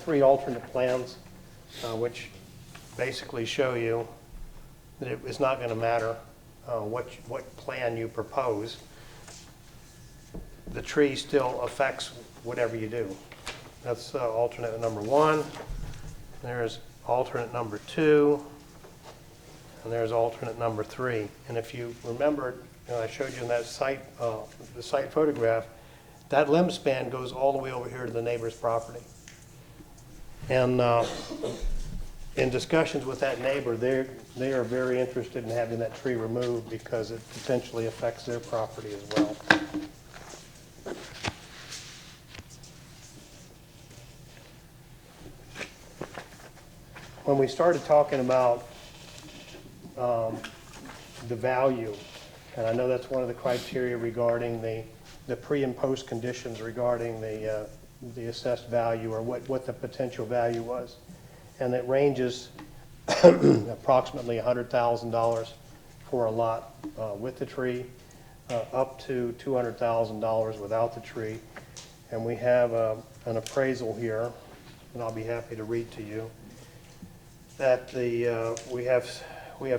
3 alternate plans, which basically show you that it's not going to matter what plan you propose. The tree still affects whatever you do. That's alternate number 1. There's alternate number 2. And there's alternate number 3. And if you remember, I showed you in that the site photograph, that limb span goes all the way over here to the neighbor's property. And in discussions with that neighbor, they are very interested in having that tree removed because it potentially affects their property as well. when we started talking about the value, and I know that's one of the criteria regarding the pre and post conditions regarding the assessed value, or what the potential value was. And it ranges approximately $100,000 for a lot with the tree, up to $200,000 without the tree. And we have an appraisal here, and I'll be happy to read to you, that we have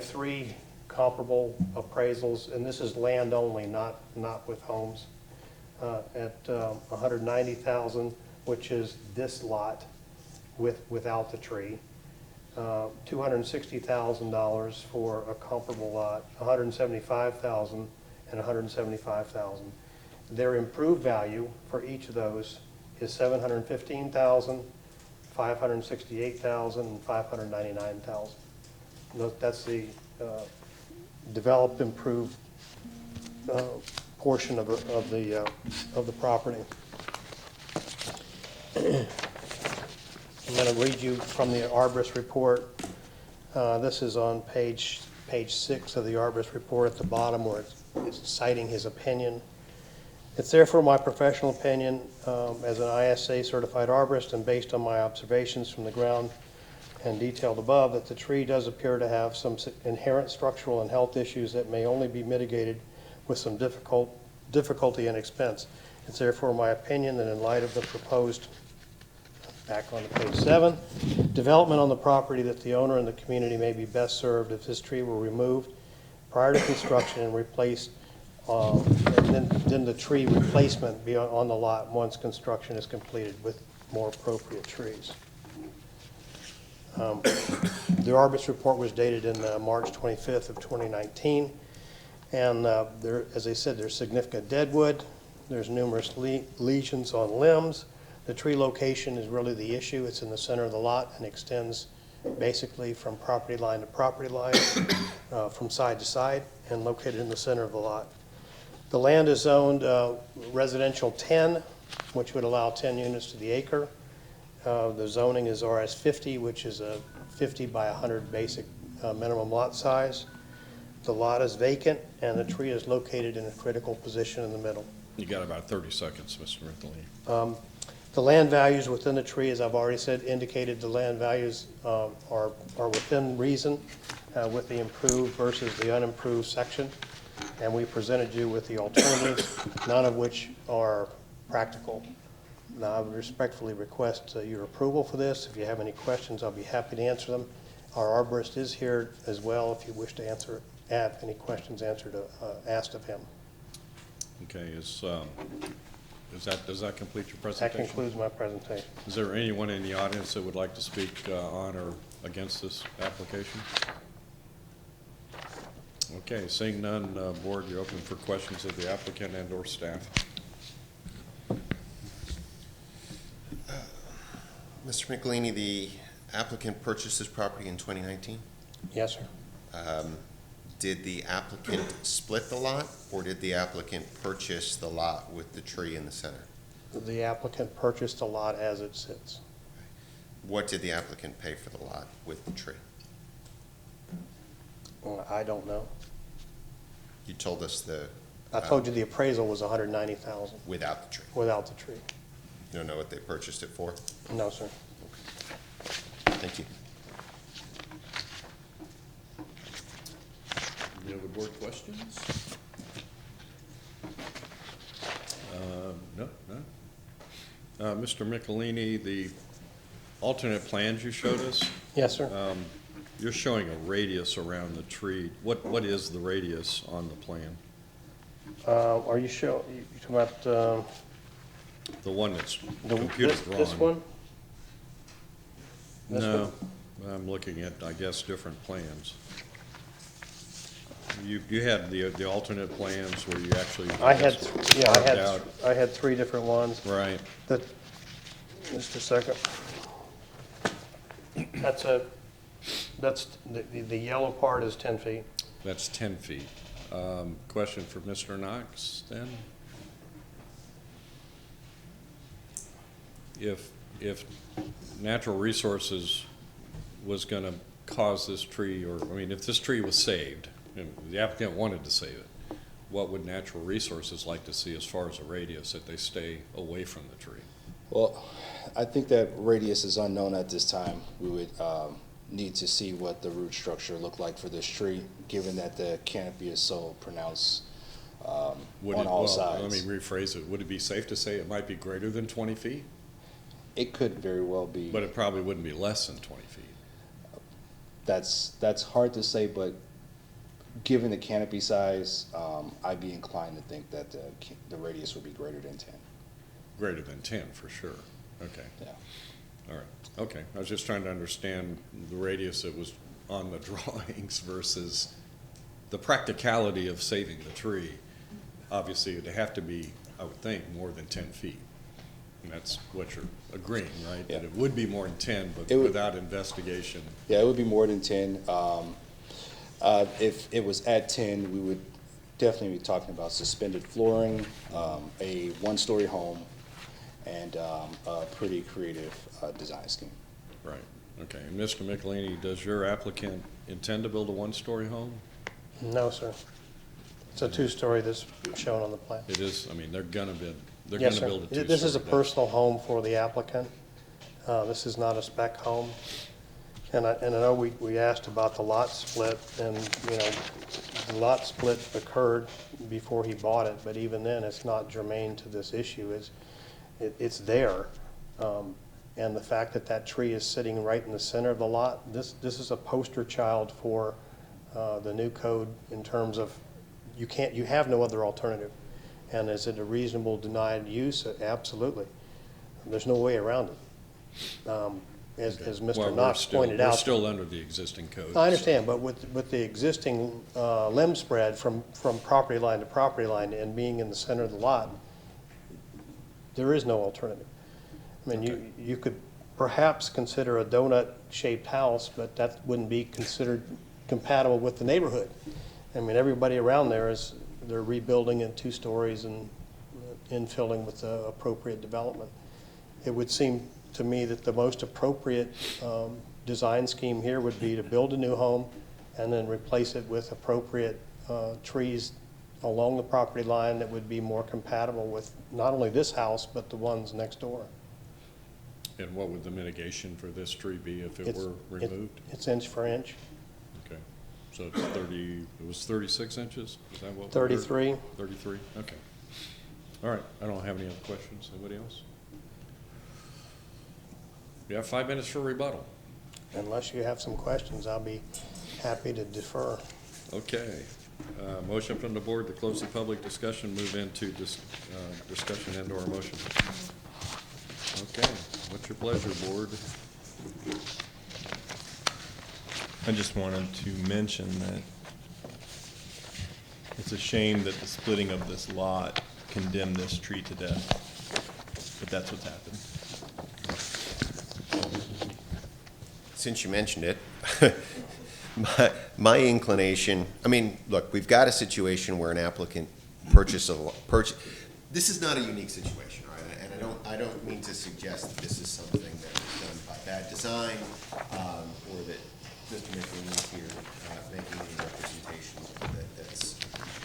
three comparable appraisals, and this is land only, not with homes, at $190,000, which is this lot without the tree, $260,000 for a comparable lot, $175,000 and $175,000. Their improved value for each of those is $715,000, $568,000, and $599,000. That's the developed, improved portion of the property. I'm going to read you from the arborist report. This is on page 6 of the arborist report at the bottom, where it's citing his opinion. It's therefore my professional opinion as an ISA certified arborist, and based on my observations from the ground and detailed above, that the tree does appear to have some inherent structural and health issues that may only be mitigated with some difficulty and expense. It's therefore my opinion that in light of the proposed, back on to page 7, development on the property, that the owner and the community may be best served if this tree were removed prior to construction and replaced, and then the tree replacement be on the lot once construction is completed with more appropriate trees. The arborist report was dated in March 25th of 2019, and there, as I said, there's significant deadwood, there's numerous lesions on limbs. The tree location is really the issue. It's in the center of the lot and extends basically from property line to property line, from side to side, and located in the center of the lot. The land is zoned residential 10, which would allow 10 units to the acre. The zoning is RS 50, which is a 50 by 100 basic minimum lot size. The lot is vacant, and the tree is located in a critical position in the middle. You got about 30 seconds, Mr. Rithley. The land values within the tree, as I've already said, indicated the land values are within reason with the improved versus the unimproved section. And we presented you with the alternatives, none of which are practical. Now, I would respectfully request your approval for this. If you have any questions, I'll be happy to answer them. Our arborist is here as well if you wish to have any questions asked of him. Okay, does that complete your presentation? That concludes my presentation. Is there anyone in the audience that would like to speak on or against this application? Okay, seeing none, board, you're open for questions of the applicant and or staff. Mr. McElhaney, the applicant purchased this property in 2019? Yes, sir. Did the applicant split the lot, or did the applicant purchase the lot with the tree in the center? The applicant purchased the lot as it sits. What did the applicant pay for the lot with the tree? Well, I don't know. You told us I told you the appraisal was $190,000 without the tree. without the tree. You don't know what they purchased it for? No, sir. Thank you. Any other board questions? No. Mr. McElhaney, the alternate plans you showed us, Yes, sir. you're showing a radius around the tree. What is the radius on the plan? Are you sure, you talking about The one that's computer drawn? this one? This No, I'm looking at, I guess, different plans. You had the alternate plans where you actually. I had carved out. I had three different ones. Right. Just a second. That's the yellow part is 10 feet. That's 10 feet. Question for Mr. Knox, then? If natural resources was going to cause this tree, or, I mean, if this tree was saved, and the applicant wanted to save it, what would natural resources like to see as far as a radius that they stay away from the tree? Well, I think that radius is unknown at this time. We would need to see what the root structure looked like for this tree, given that the canopy is so pronounced on all sides. Let me rephrase it. Would it be safe to say it might be greater than 20 feet? It could very well be. But it probably wouldn't be less than 20 feet. That's hard to say, but given the canopy size, I'd be inclined to think that the radius would be greater than 10. Greater than 10, for sure. Okay. Yeah. All right. Okay. I was just trying to understand the radius that was on the drawings versus the practicality of saving the tree. Obviously, it'd have to be, I would think, more than 10 feet. And that's what you're agreeing, right? Yeah. That it would be more than 10, but without investigation. Yeah, it would be more than 10. If it was at 10, we would definitely be talking about suspended flooring, a one-story home, and a pretty creative design scheme. Right. Okay. And Mr. Michelini, does your applicant intend to build a one-story home? No, sir. It's a two-story that's shown on the plan. It is. I mean, they're gonna build. They're Yes, gonna sir. build a two-story. This is a deck. personal home for the applicant. This is not a spec home. And I know we asked about the lot split, and, you know, the lot split occurred before he bought it, but even then, it's not germane to this issue. It's there. And the fact that that tree is sitting right in the center of the lot, this is a poster child for the new code in terms of you have no other alternative. And is it a reasonable denied use? Absolutely. There's no way around it. As Mr. Knox pointed out. We're still under the existing code. I understand, but with the existing limb spread from property line to property line and being in the center of the lot, there is no alternative. I mean, you could perhaps consider a donut-shaped house, but that wouldn't be considered compatible with the neighborhood. I mean, everybody around there they're rebuilding in 2 stories and infilling with the appropriate development. It would seem to me that the most appropriate design scheme here would be to build a new home and then replace it with appropriate trees along the property line that would be more compatible with not only this house, but the ones next door. And what would the mitigation for this tree be if it were removed? It's inch for inch. Okay. So it's 30, it was 36 inches? Is that what? 33. 33, okay. All right, I don't have any other questions. Anybody else? You have 5 minutes for rebuttal. Unless you have some questions, I'll be happy to defer. Okay. Motion from the board to close the public discussion, move into discussion and or motion. Okay, what's your pleasure, board? I just wanted to mention that it's a shame that the splitting of this lot condemned this tree to death, but that's what's happened. Since you mentioned it, my inclination, I mean, look, we've got a situation where an applicant purchase. This is not a unique situation, all right? And I don't mean to suggest that this is something that was done by bad design, or that Mr. Michelini is here making any representation that's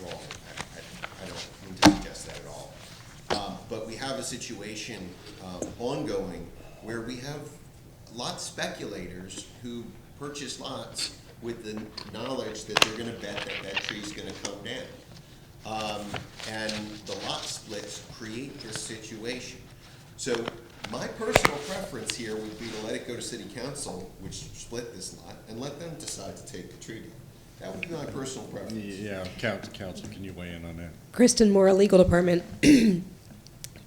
wrong. I don't mean to suggest that at all. But we have a situation ongoing where we have lot speculators who purchase lots with the knowledge that they're going to bet that that tree's going to come down. And the lot splits create this situation. So my personal preference here would be to let it go to city council, which split this lot, and let them decide to take the tree down. That would be my personal preference. Yeah, council, can you weigh in on that? Kristen Moore, Legal Department. It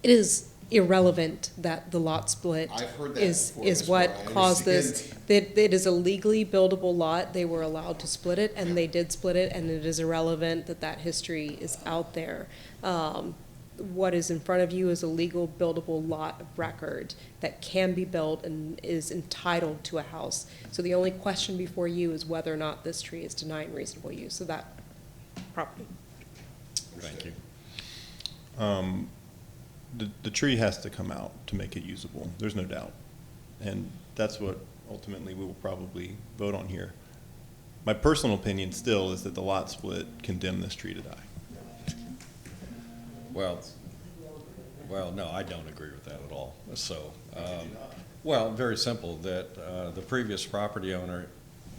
is irrelevant that the lot split I've heard that is before, what that's why I caused this. understand. That it is a legally buildable lot. They were allowed to split it, and they did split it, and it is irrelevant that that history is out there. What is in front of you is a legal buildable lot of record that can be built and is entitled to a house. So the only question before you is whether or not this tree is denying reasonable use of that property. Thank you. The tree has to come out to make it usable. There's no doubt. And that's what ultimately we will probably vote on here. My personal opinion still is that the lot split condemned this tree to die. Well, no, I don't agree with that at all. So, well, very simple, that the previous property owner,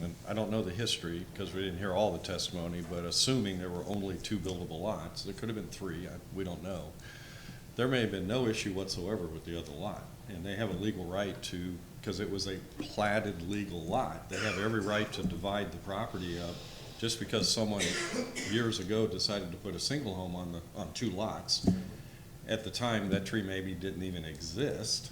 and I don't know the history because we didn't hear all the testimony, but assuming there were only 2 buildable lots, there could have been 3, we don't know. There may have been no issue whatsoever with the other lot, and they have a legal right to, because it was a platted legal lot, they have every right to divide the property up. Just because someone years ago decided to put a single home on 2 lots, at the time that tree maybe didn't even exist.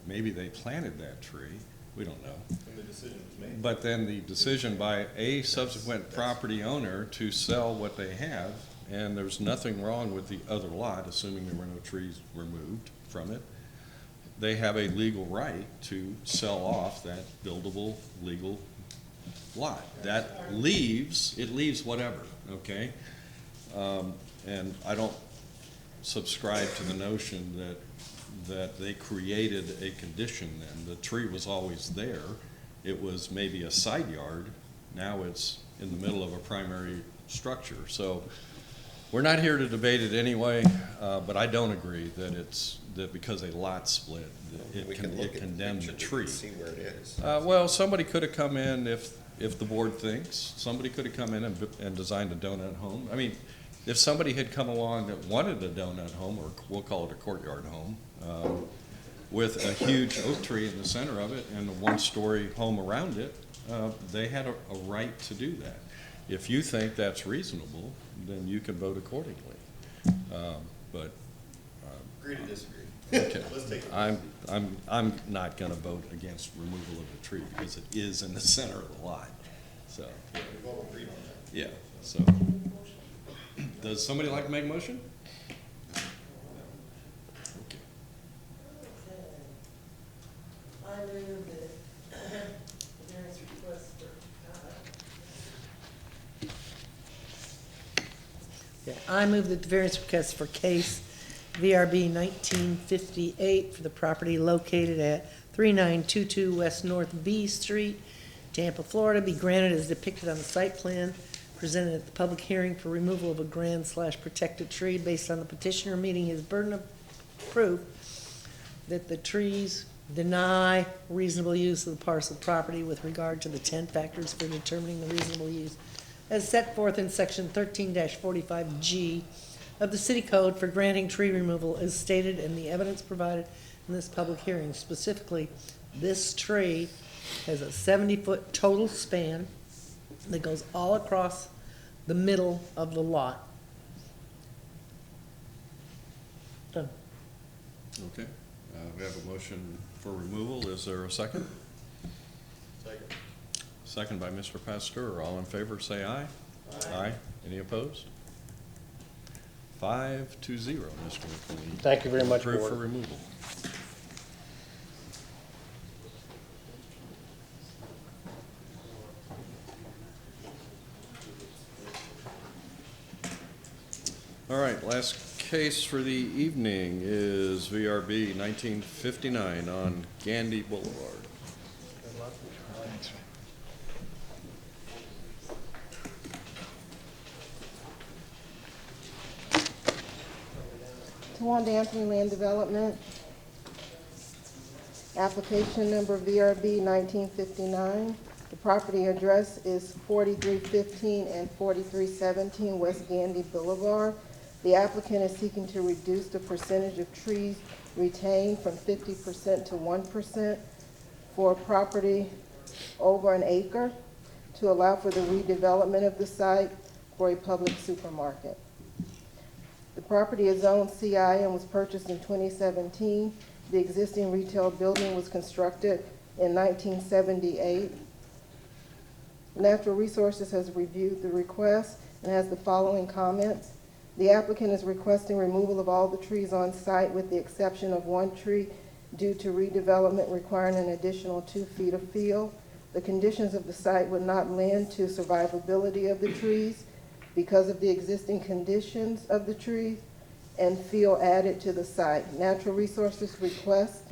Maybe they planted that tree, we don't know. And the decision was made. But then the decision by a subsequent property owner to sell what they have, and there's nothing wrong with the other lot, assuming there were no trees removed from it. They have a legal right to sell off that buildable legal lot. That leaves whatever, okay? And I don't subscribe to the notion that they created a condition then. The tree was always there. It was maybe a side yard. Now it's in the middle of a primary structure. So we're not here to debate it anyway, but I don't agree that because a lot split, it condemned the tree. See where it is. Well, somebody could have come in if the board thinks. Somebody could have come in and designed a donut home. I mean, if somebody had come along that wanted a donut home, or we'll call it a courtyard home, with a huge oak tree in the center of it and a 1-story home around it, they had a right to do that. If you think that's reasonable, then you can vote accordingly. But Agree to disagree. okay, Let's take it. I'm not going to vote against removal of the tree because it is in the center of the lot. So We've all agreed on that. yeah. So does somebody like to make a motion? Okay. I move that variance request I move that the variance request for case VRB 1958 for the property located at 3922 West North B Street, Tampa, Florida, be granted as depicted on the site plan presented at the public hearing for removal of a grand/protected tree based on the petitioner meeting his burden of proof that the trees deny reasonable use of the parcel property with regard to the 10 factors for determining the reasonable use as set forth in section 13-45G of the city code for granting tree removal as stated in the evidence provided in this public hearing. Specifically, this tree has a 70-foot total span that goes all across the middle of the lot. Done. Okay. We have a motion for removal. Is there a second? Second. Second by Mr. Pasteur. All in favor, say aye. Aye. Any opposed? 5-0, Mr. McLean. Thank you very much, Approved Board. for removal. All right, last case for the evening is VRB 1959 on Gandy Boulevard. Tawanda Anthony Land Development. Application number VRB 1959. The property address is 4315 and 4317 West Gandy Boulevard. The applicant is seeking to reduce the percentage of trees retained from 50% to 1% for a property over an acre to allow for the redevelopment of the site for a public supermarket. The property is zoned CI and was purchased in 2017. The existing retail building was constructed in 1978. Natural Resources has reviewed the request and has the following comments. The applicant is requesting removal of all the trees on site with the exception of one tree due to redevelopment requiring an additional 2 feet of field. The conditions of the site would not lend to survivability of the trees because of the existing conditions of the trees and field added to the site. Natural Resources request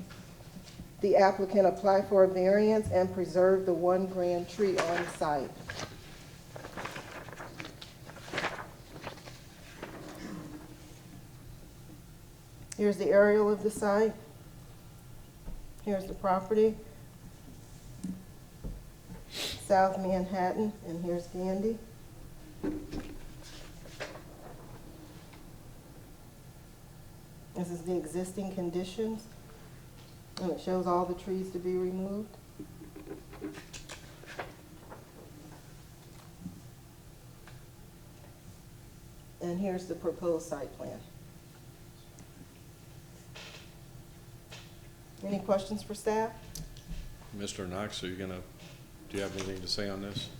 the applicant apply for a variance and preserve the 1 grand tree on site. Here's the aerial of the site. Here's the property. South Manhattan, and here's Gandy. This is the existing conditions, and it shows all the trees to be removed. And here's the proposed site plan. Any questions for staff? Mr. Knox, are you gonna, do you have anything to say on this?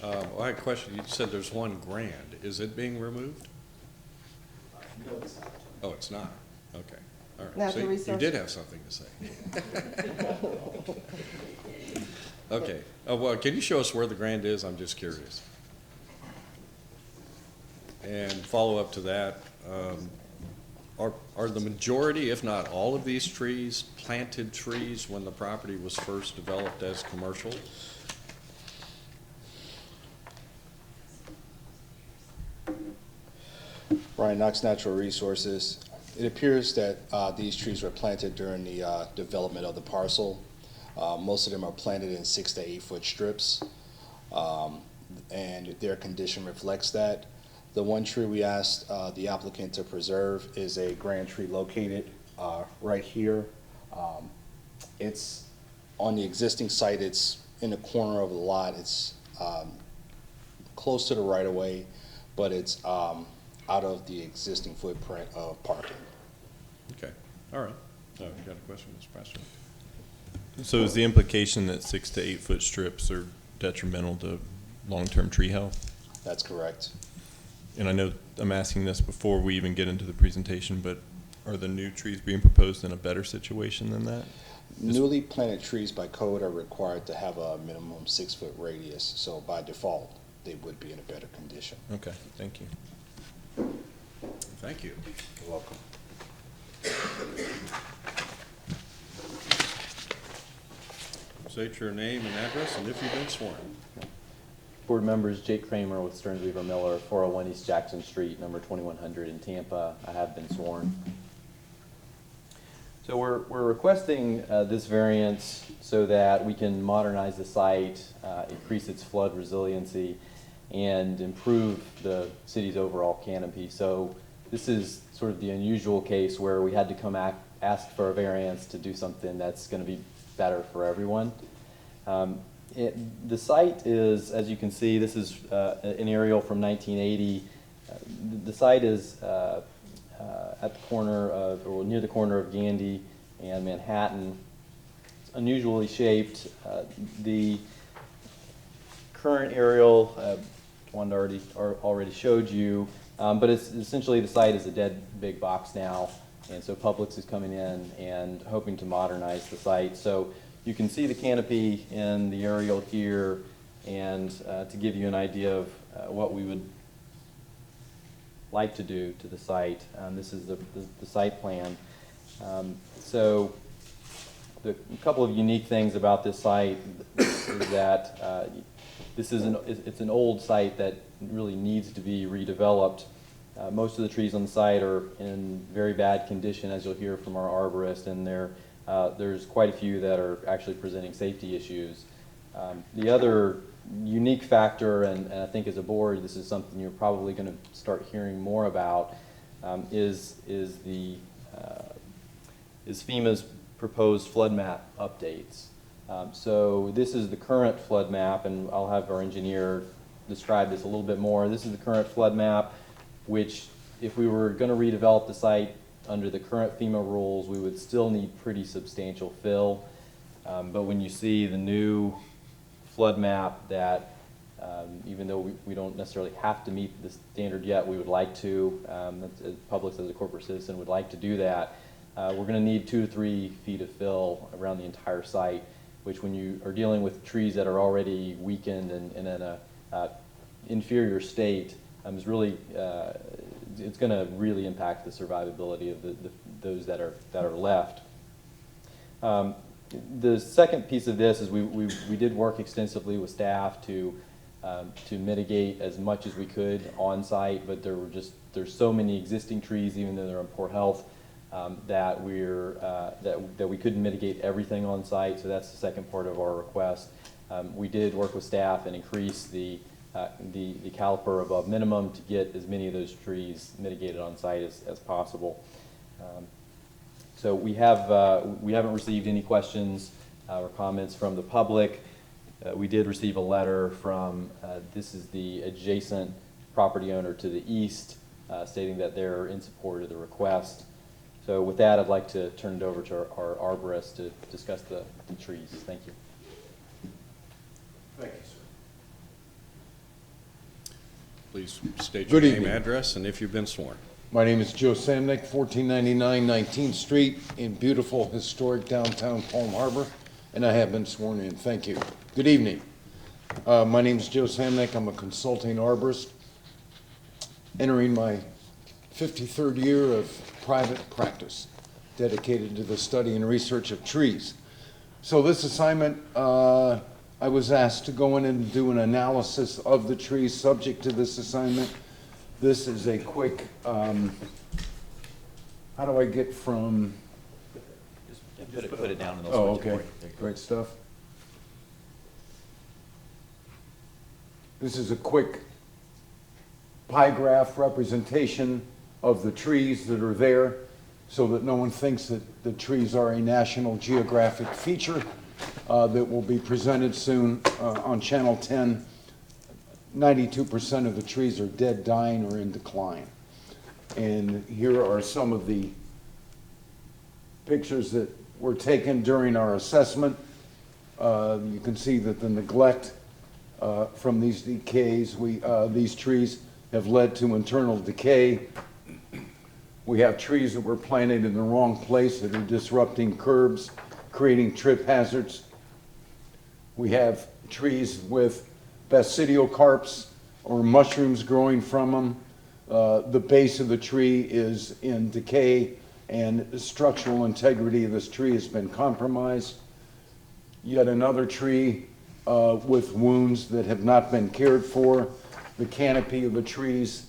Well, I had a question. You said there's 1 grand. Is it being removed? No, it's not. Oh, it's not? Okay, all right. Not So the you resource- did have something to say. Okay, well, can you show us where the grand is? I'm just curious. And follow up to that, are the majority, if not all of these trees, planted trees when the property was first developed as commercial? Brian Knox, Natural Resources. It appears that these trees were planted during the development of the parcel. Most of them are planted in 6 to 8 foot strips, and their condition reflects that. The 1 tree we asked the applicant to preserve is a grand tree located right here. It's on the existing site. It's in the corner of the lot. It's close to the right of way, but it's out of the existing footprint of parking. Okay, all right. You got a question, Mr. President? So is the implication that 6 to 8 foot strips are detrimental to long-term tree health? That's correct. And I know I'm asking this before we even get into the presentation, but are the new trees being proposed in a better situation than that? Newly planted trees by code are required to have a minimum 6 foot radius, so by default, they would be in a better condition. Okay, thank you. Thank you. You're welcome. State your name and address, and if you've been sworn. Board members, Jake Kramer with Stearns Weaver Miller, 401 East Jackson Street, number 2100 in Tampa. I have been sworn. So we're requesting this variance so that we can modernize the site, increase its flood resiliency, and improve the city's overall canopy. So this is sort of the unusual case where we had to come ask for a variance to do something that's going to be better for everyone. The site is, as you can see, this is an aerial from 1980. The site is at the corner of, or near the corner of Gandy and Manhattan. It's unusually shaped. The current aerial, one already showed you, but it's essentially the site is a dead big box now, and so Publix is coming in and hoping to modernize the site. So you can see the canopy in the aerial here, and to give you an idea of what we would like to do to the site, this is the site plan. So a couple of unique things about this site is that it's an old site that really needs to be redeveloped. Most of the trees on the site are in very bad condition, as you'll hear from our arborist, and there's quite a few that are actually presenting safety issues. The other unique factor, and I think as a board, this is something you're probably going to start hearing more about, is FEMA's proposed flood map updates. So this is the current flood map, and I'll have our engineer describe this a little bit more. This is the current flood map, which if we were going to redevelop the site under the current FEMA rules, we would still need pretty substantial fill. But when you see the new flood map that, even though we don't necessarily have to meet the standard yet, we would like to, Publix as a corporate citizen would like to do that. We're going to need 2 to 3 feet of fill around the entire site, which when you are dealing with trees that are already weakened and in an inferior state, is really, it's going to really impact the survivability of those that are left. The second piece of this is we did work extensively with staff to mitigate as much as we could on site, but there's so many existing trees, even though they're in poor health, that we couldn't mitigate everything on site. So that's the second part of our request. We did work with staff and increase the caliper above minimum to get as many of those trees mitigated on site as possible. So we haven't received any questions or comments from the public. We did receive a letter from, this is the adjacent property owner to the east, stating that they're in support of the request. So with that, I'd like to turn it over to our arborist to discuss the trees. Thank you. Thank you, sir. Please state Good your name, evening. address, and if you've been sworn. My name is Joe Samnick, 1499 19th Street in beautiful historic downtown Palm Harbor, and I have been sworn in. Thank you. Good evening. My name is Joe Samnick. I'm a consulting arborist, entering my 53rd year of private practice dedicated to the study and research of trees. So this assignment, I was asked to go in and do an analysis of the trees subject to this assignment. This is a quick, how do I get from? Just put it down and they'll Oh, switch it okay, for you. great stuff. This is a quick pie graph representation of the trees that are there so that no one thinks that the trees are a National Geographic feature that will be presented soon on Channel 10. 92% of the trees are dead, dying, or in decline. And here are some of the pictures that were taken during our assessment. You can see that the neglect from these decays, these trees have led to internal decay. We have trees that were planted in the wrong place that are disrupting curbs, creating trip hazards. We have trees with basidiocarps or mushrooms growing from them. The base of the tree is in decay and the structural integrity of this tree has been compromised. Yet another tree with wounds that have not been cared for. The canopy of the trees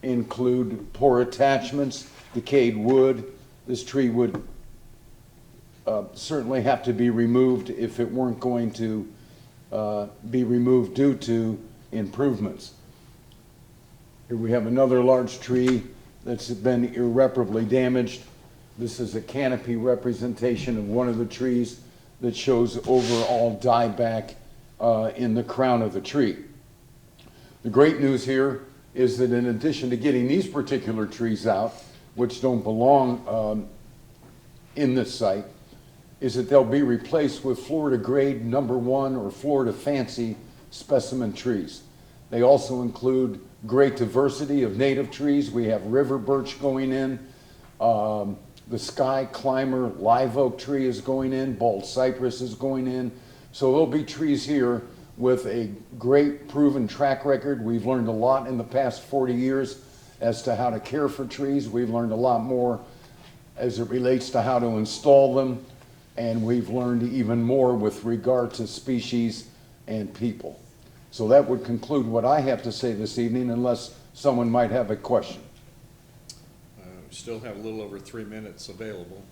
include poor attachments, decayed wood. This tree would certainly have to be removed if it weren't going to be removed due to improvements. Here we have another large tree that's been irreparably damaged. This is a canopy representation of one of the trees that shows overall dieback in the crown of the tree. The great news here is that in addition to getting these particular trees out, which don't belong in this site, is that they'll be replaced with Florida grade #1 or Florida fancy specimen trees. They also include great diversity of native trees. We have river birch going in, the sky climber live oak tree is going in, bald cypress is going in. So there'll be trees here with a great proven track record. We've learned a lot in the past 40 years as to how to care for trees. We've learned a lot more as it relates to how to install them. And we've learned even more with regard to species and people. So that would conclude what I have to say this evening, unless someone might have a question. We still have a little over 3 minutes available.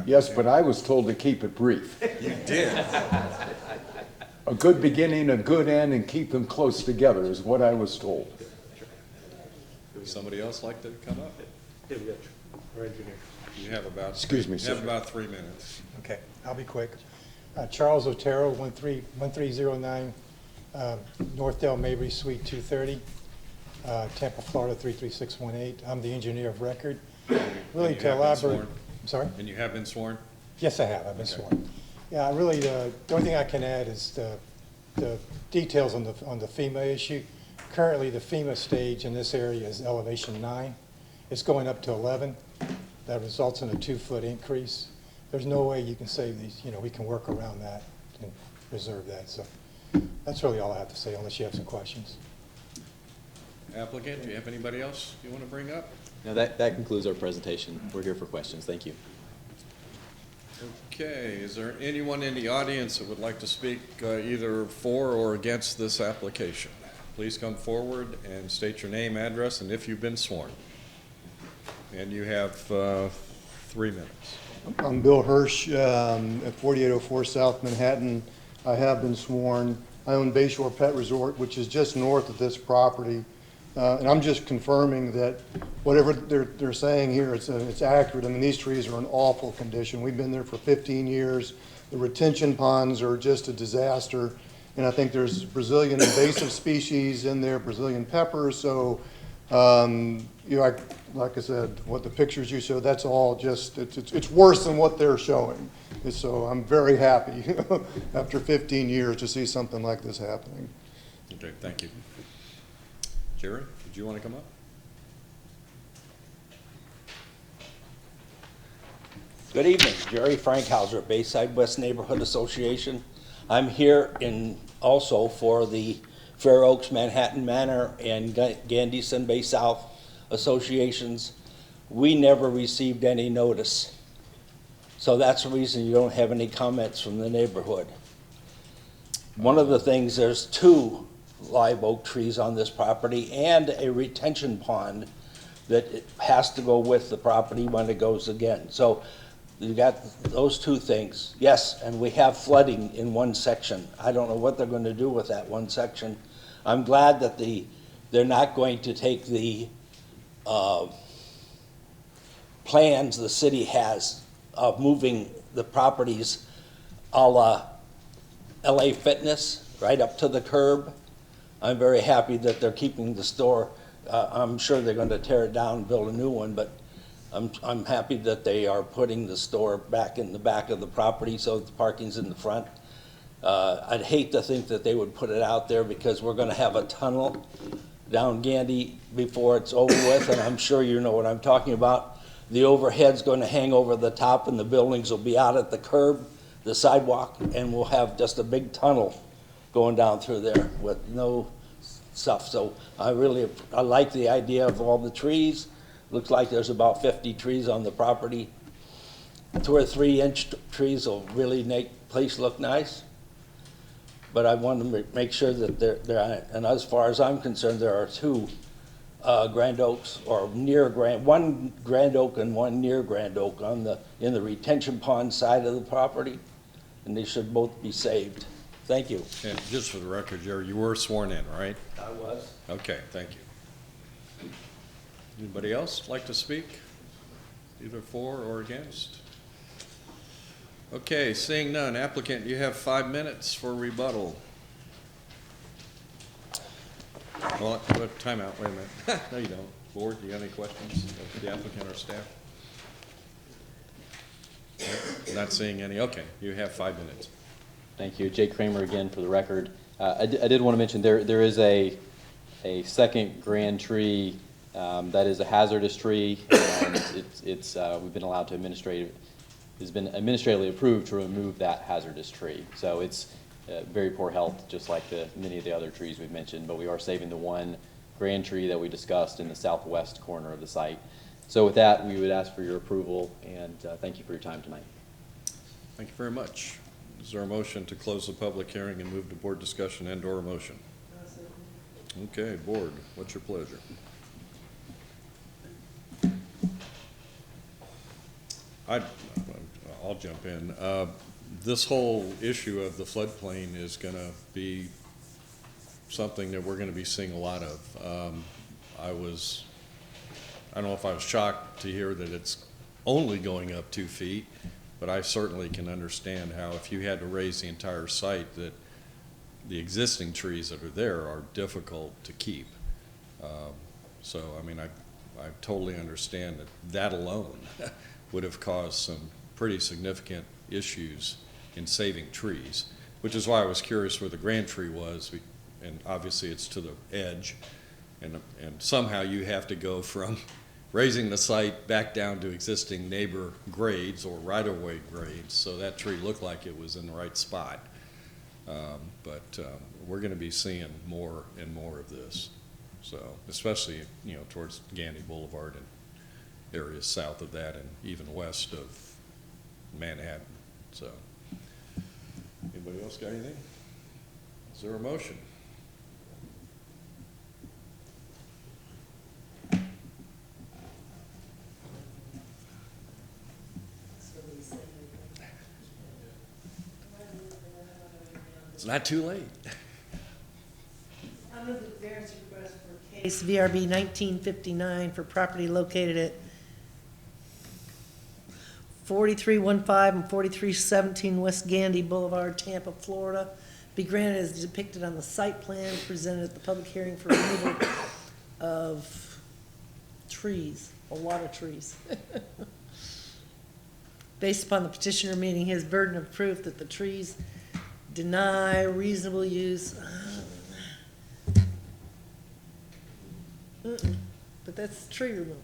Yes, but I was told to keep it brief. You did. A good beginning, a good end, and keep them close together is what I was told. Would somebody else like to come up? Our engineer. You have about, Excuse me, you have sir. about 3 minutes. Okay, I'll be quick. Charles Otero, 1309 North Dale Mabry, Suite 230, Tampa, Florida 33618. I'm the engineer of record. Really And you to have been elaborate. sworn? I'm sorry? And you have been sworn? Yes, I have. I've been Okay. sworn. Yeah, really, the only thing I can add is the details on the FEMA issue. Currently, the FEMA stage in this area is elevation 9. It's going up to 11. That results in a 2-foot increase. There's no way you can say these, we can work around that and preserve that. So that's really all I have to say, unless you have some questions. Applicant, do you have anybody else you want to bring up? No, that concludes our presentation. We're here for questions. Thank you. Okay, is there anyone in the audience that would like to speak either for or against this application? Please come forward and state your name, address, and if you've been sworn. And you have 3 minutes. I'm Bill Hirsch at 4804 South Manhattan. I have been sworn. I own Bayshore Pet Resort, which is just north of this property. And I'm just confirming that whatever they're saying here, it's accurate. I mean, these trees are in awful condition. We've been there for 15 years. The retention ponds are just a disaster. And I think there's Brazilian invasive species in there, Brazilian pepper. So, you know, like I said, what the pictures you showed, that's all just, it's worse than what they're showing. And so I'm very happy after 15 years to see something like this happening. Okay, thank you. Jerry, did you want to come up? Good evening, Jerry Frankhauser, Bayside West Neighborhood Association. I'm here also for the Fair Oaks Manhattan Manor and Gandy Sun Bay South Associations. We never received any notice. So that's the reason you don't have any comments from the neighborhood. One of the things, there's 2 live oak trees on this property and a retention pond that it has to go with the property when it goes again. So you got those 2 things. Yes, and we have flooding in one section. I don't know what they're going to do with that one section. I'm glad that they're not going to take the plans the city has of moving the properties a la LA Fitness right up to the curb. I'm very happy that they're keeping the store. I'm sure they're going to tear it down and build a new one, but I'm happy that they are putting the store back in the back of the property so the parking's in the front. I'd hate to think that they would put it out there because we're going to have a tunnel down Gandy before it's over with, and I'm sure you know what I'm talking about. The overhead's going to hang over the top and the buildings will be out at the curb, the sidewalk, and we'll have just a big tunnel going down through there with no stuff. So I like the idea of all the trees. Looks like there's about 50 trees on the property. 2 or 3 inch trees will really make the place look nice. But I want to make sure that they're, and as far as I'm concerned, there are 2 grand oaks, or one grand oak and one near grand oak in the retention pond side of the property, and they should both be saved. Thank you. And just for the record, Jerry, you were sworn in, right? I was. Okay, thank you. Anybody else like to speak, either for or against? Okay, seeing none. Applicant, you have 5 minutes for rebuttal. Well, time out, wait a minute. No, you don't. Board, do you have any questions of the applicant or staff? Not seeing any. Okay, you have 5 minutes. Thank you. Jake Kramer again for the record. I did want to mention there is a second grand tree that is a hazardous tree, and we've been allowed to it's been administratively approved to remove that hazardous tree. So it's very poor health, just like many of the other trees we've mentioned, but we are saving the one grand tree that we discussed in the southwest corner of the site. So with that, we would ask for your approval, and thank you for your time tonight. Thank you very much. Is there a motion to close the public hearing and move to board discussion and/or a motion? Okay, board, what's your pleasure? I'll jump in. This whole issue of the floodplain is going to be something that we're going to be seeing a lot of. I don't know if I was shocked to hear that it's only going up 2 feet, but I certainly can understand how if you had to raise the entire site, that the existing trees that are there are difficult to keep. So, I mean, I totally understand that alone would have caused some pretty significant issues in saving trees, which is why I was curious where the grand tree was, and obviously it's to the edge, and somehow you have to go from raising the site back down to existing neighbor grades or right-of-way grades, so that tree looked like it was in the right spot. But we're going to be seeing more and more of this, so especially towards Gandy Boulevard and areas south of that, and even west of Manhattan, so. Anybody else got anything? Is there a motion? It's not too late. I move the variance request for case VRB 1959 for property located at 4315 and 4317 West Gandy Boulevard, Tampa, Florida, be granted as depicted on the site plan presented at the public hearing for removal of trees, a lot of trees. Based upon the petitioner meeting his burden of proof that the trees deny reasonable use. But that's tree removal.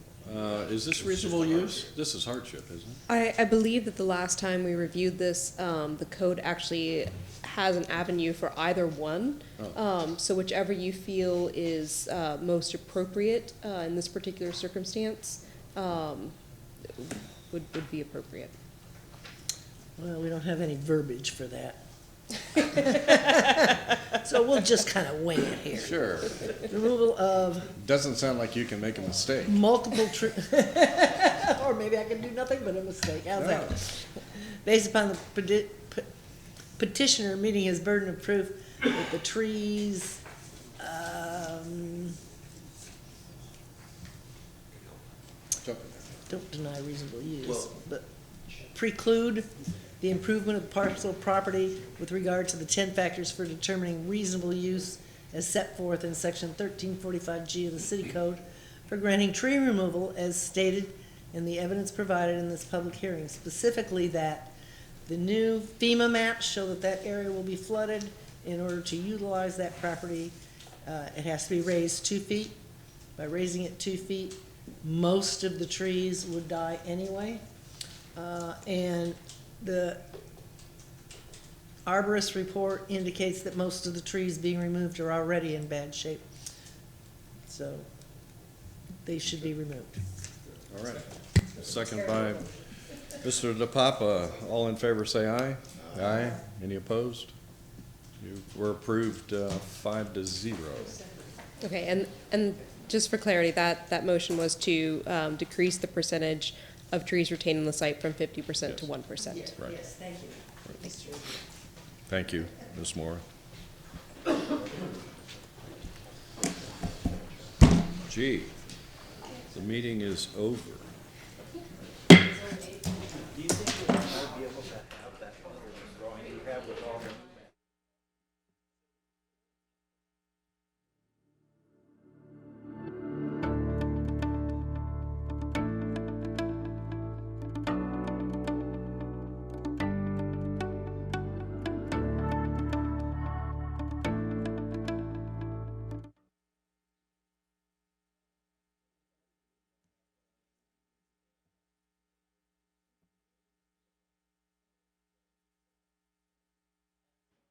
Is this reasonable use? This is hardship, isn't it? I believe that the last time we reviewed this, the code actually has an avenue for either one. So whichever you feel is most appropriate in this particular circumstance would be appropriate. Well, we don't have any verbiage for that. So we'll just kind of wing it here. Sure. Removal of Doesn't sound like you can make a mistake. multiple or maybe I can do nothing but a mistake. How's that? Based upon the petitioner meeting his burden of proof that the trees, don't deny reasonable use, but preclude the improvement of parcel property with regard to the 10 factors for determining reasonable use as set forth in section 1345G of the city code for granting tree removal as stated in the evidence provided in this public hearing, specifically that the new FEMA maps show that that area will be flooded. In order to utilize that property, it has to be raised 2 feet. By raising it 2 feet, most of the trees would die anyway. And the arborist report indicates that most of the trees being removed are already in bad shape. So they should be removed. All right. Second by Mr. DePapa. All in favor say aye. Aye. Any opposed? You were approved 5-0. Okay, and just for clarity, that motion was to decrease the percentage of trees retained on the site from 50% to 1%. Right. Yes, thank you. Thank you, Ms. Moore. Gee, the meeting is over.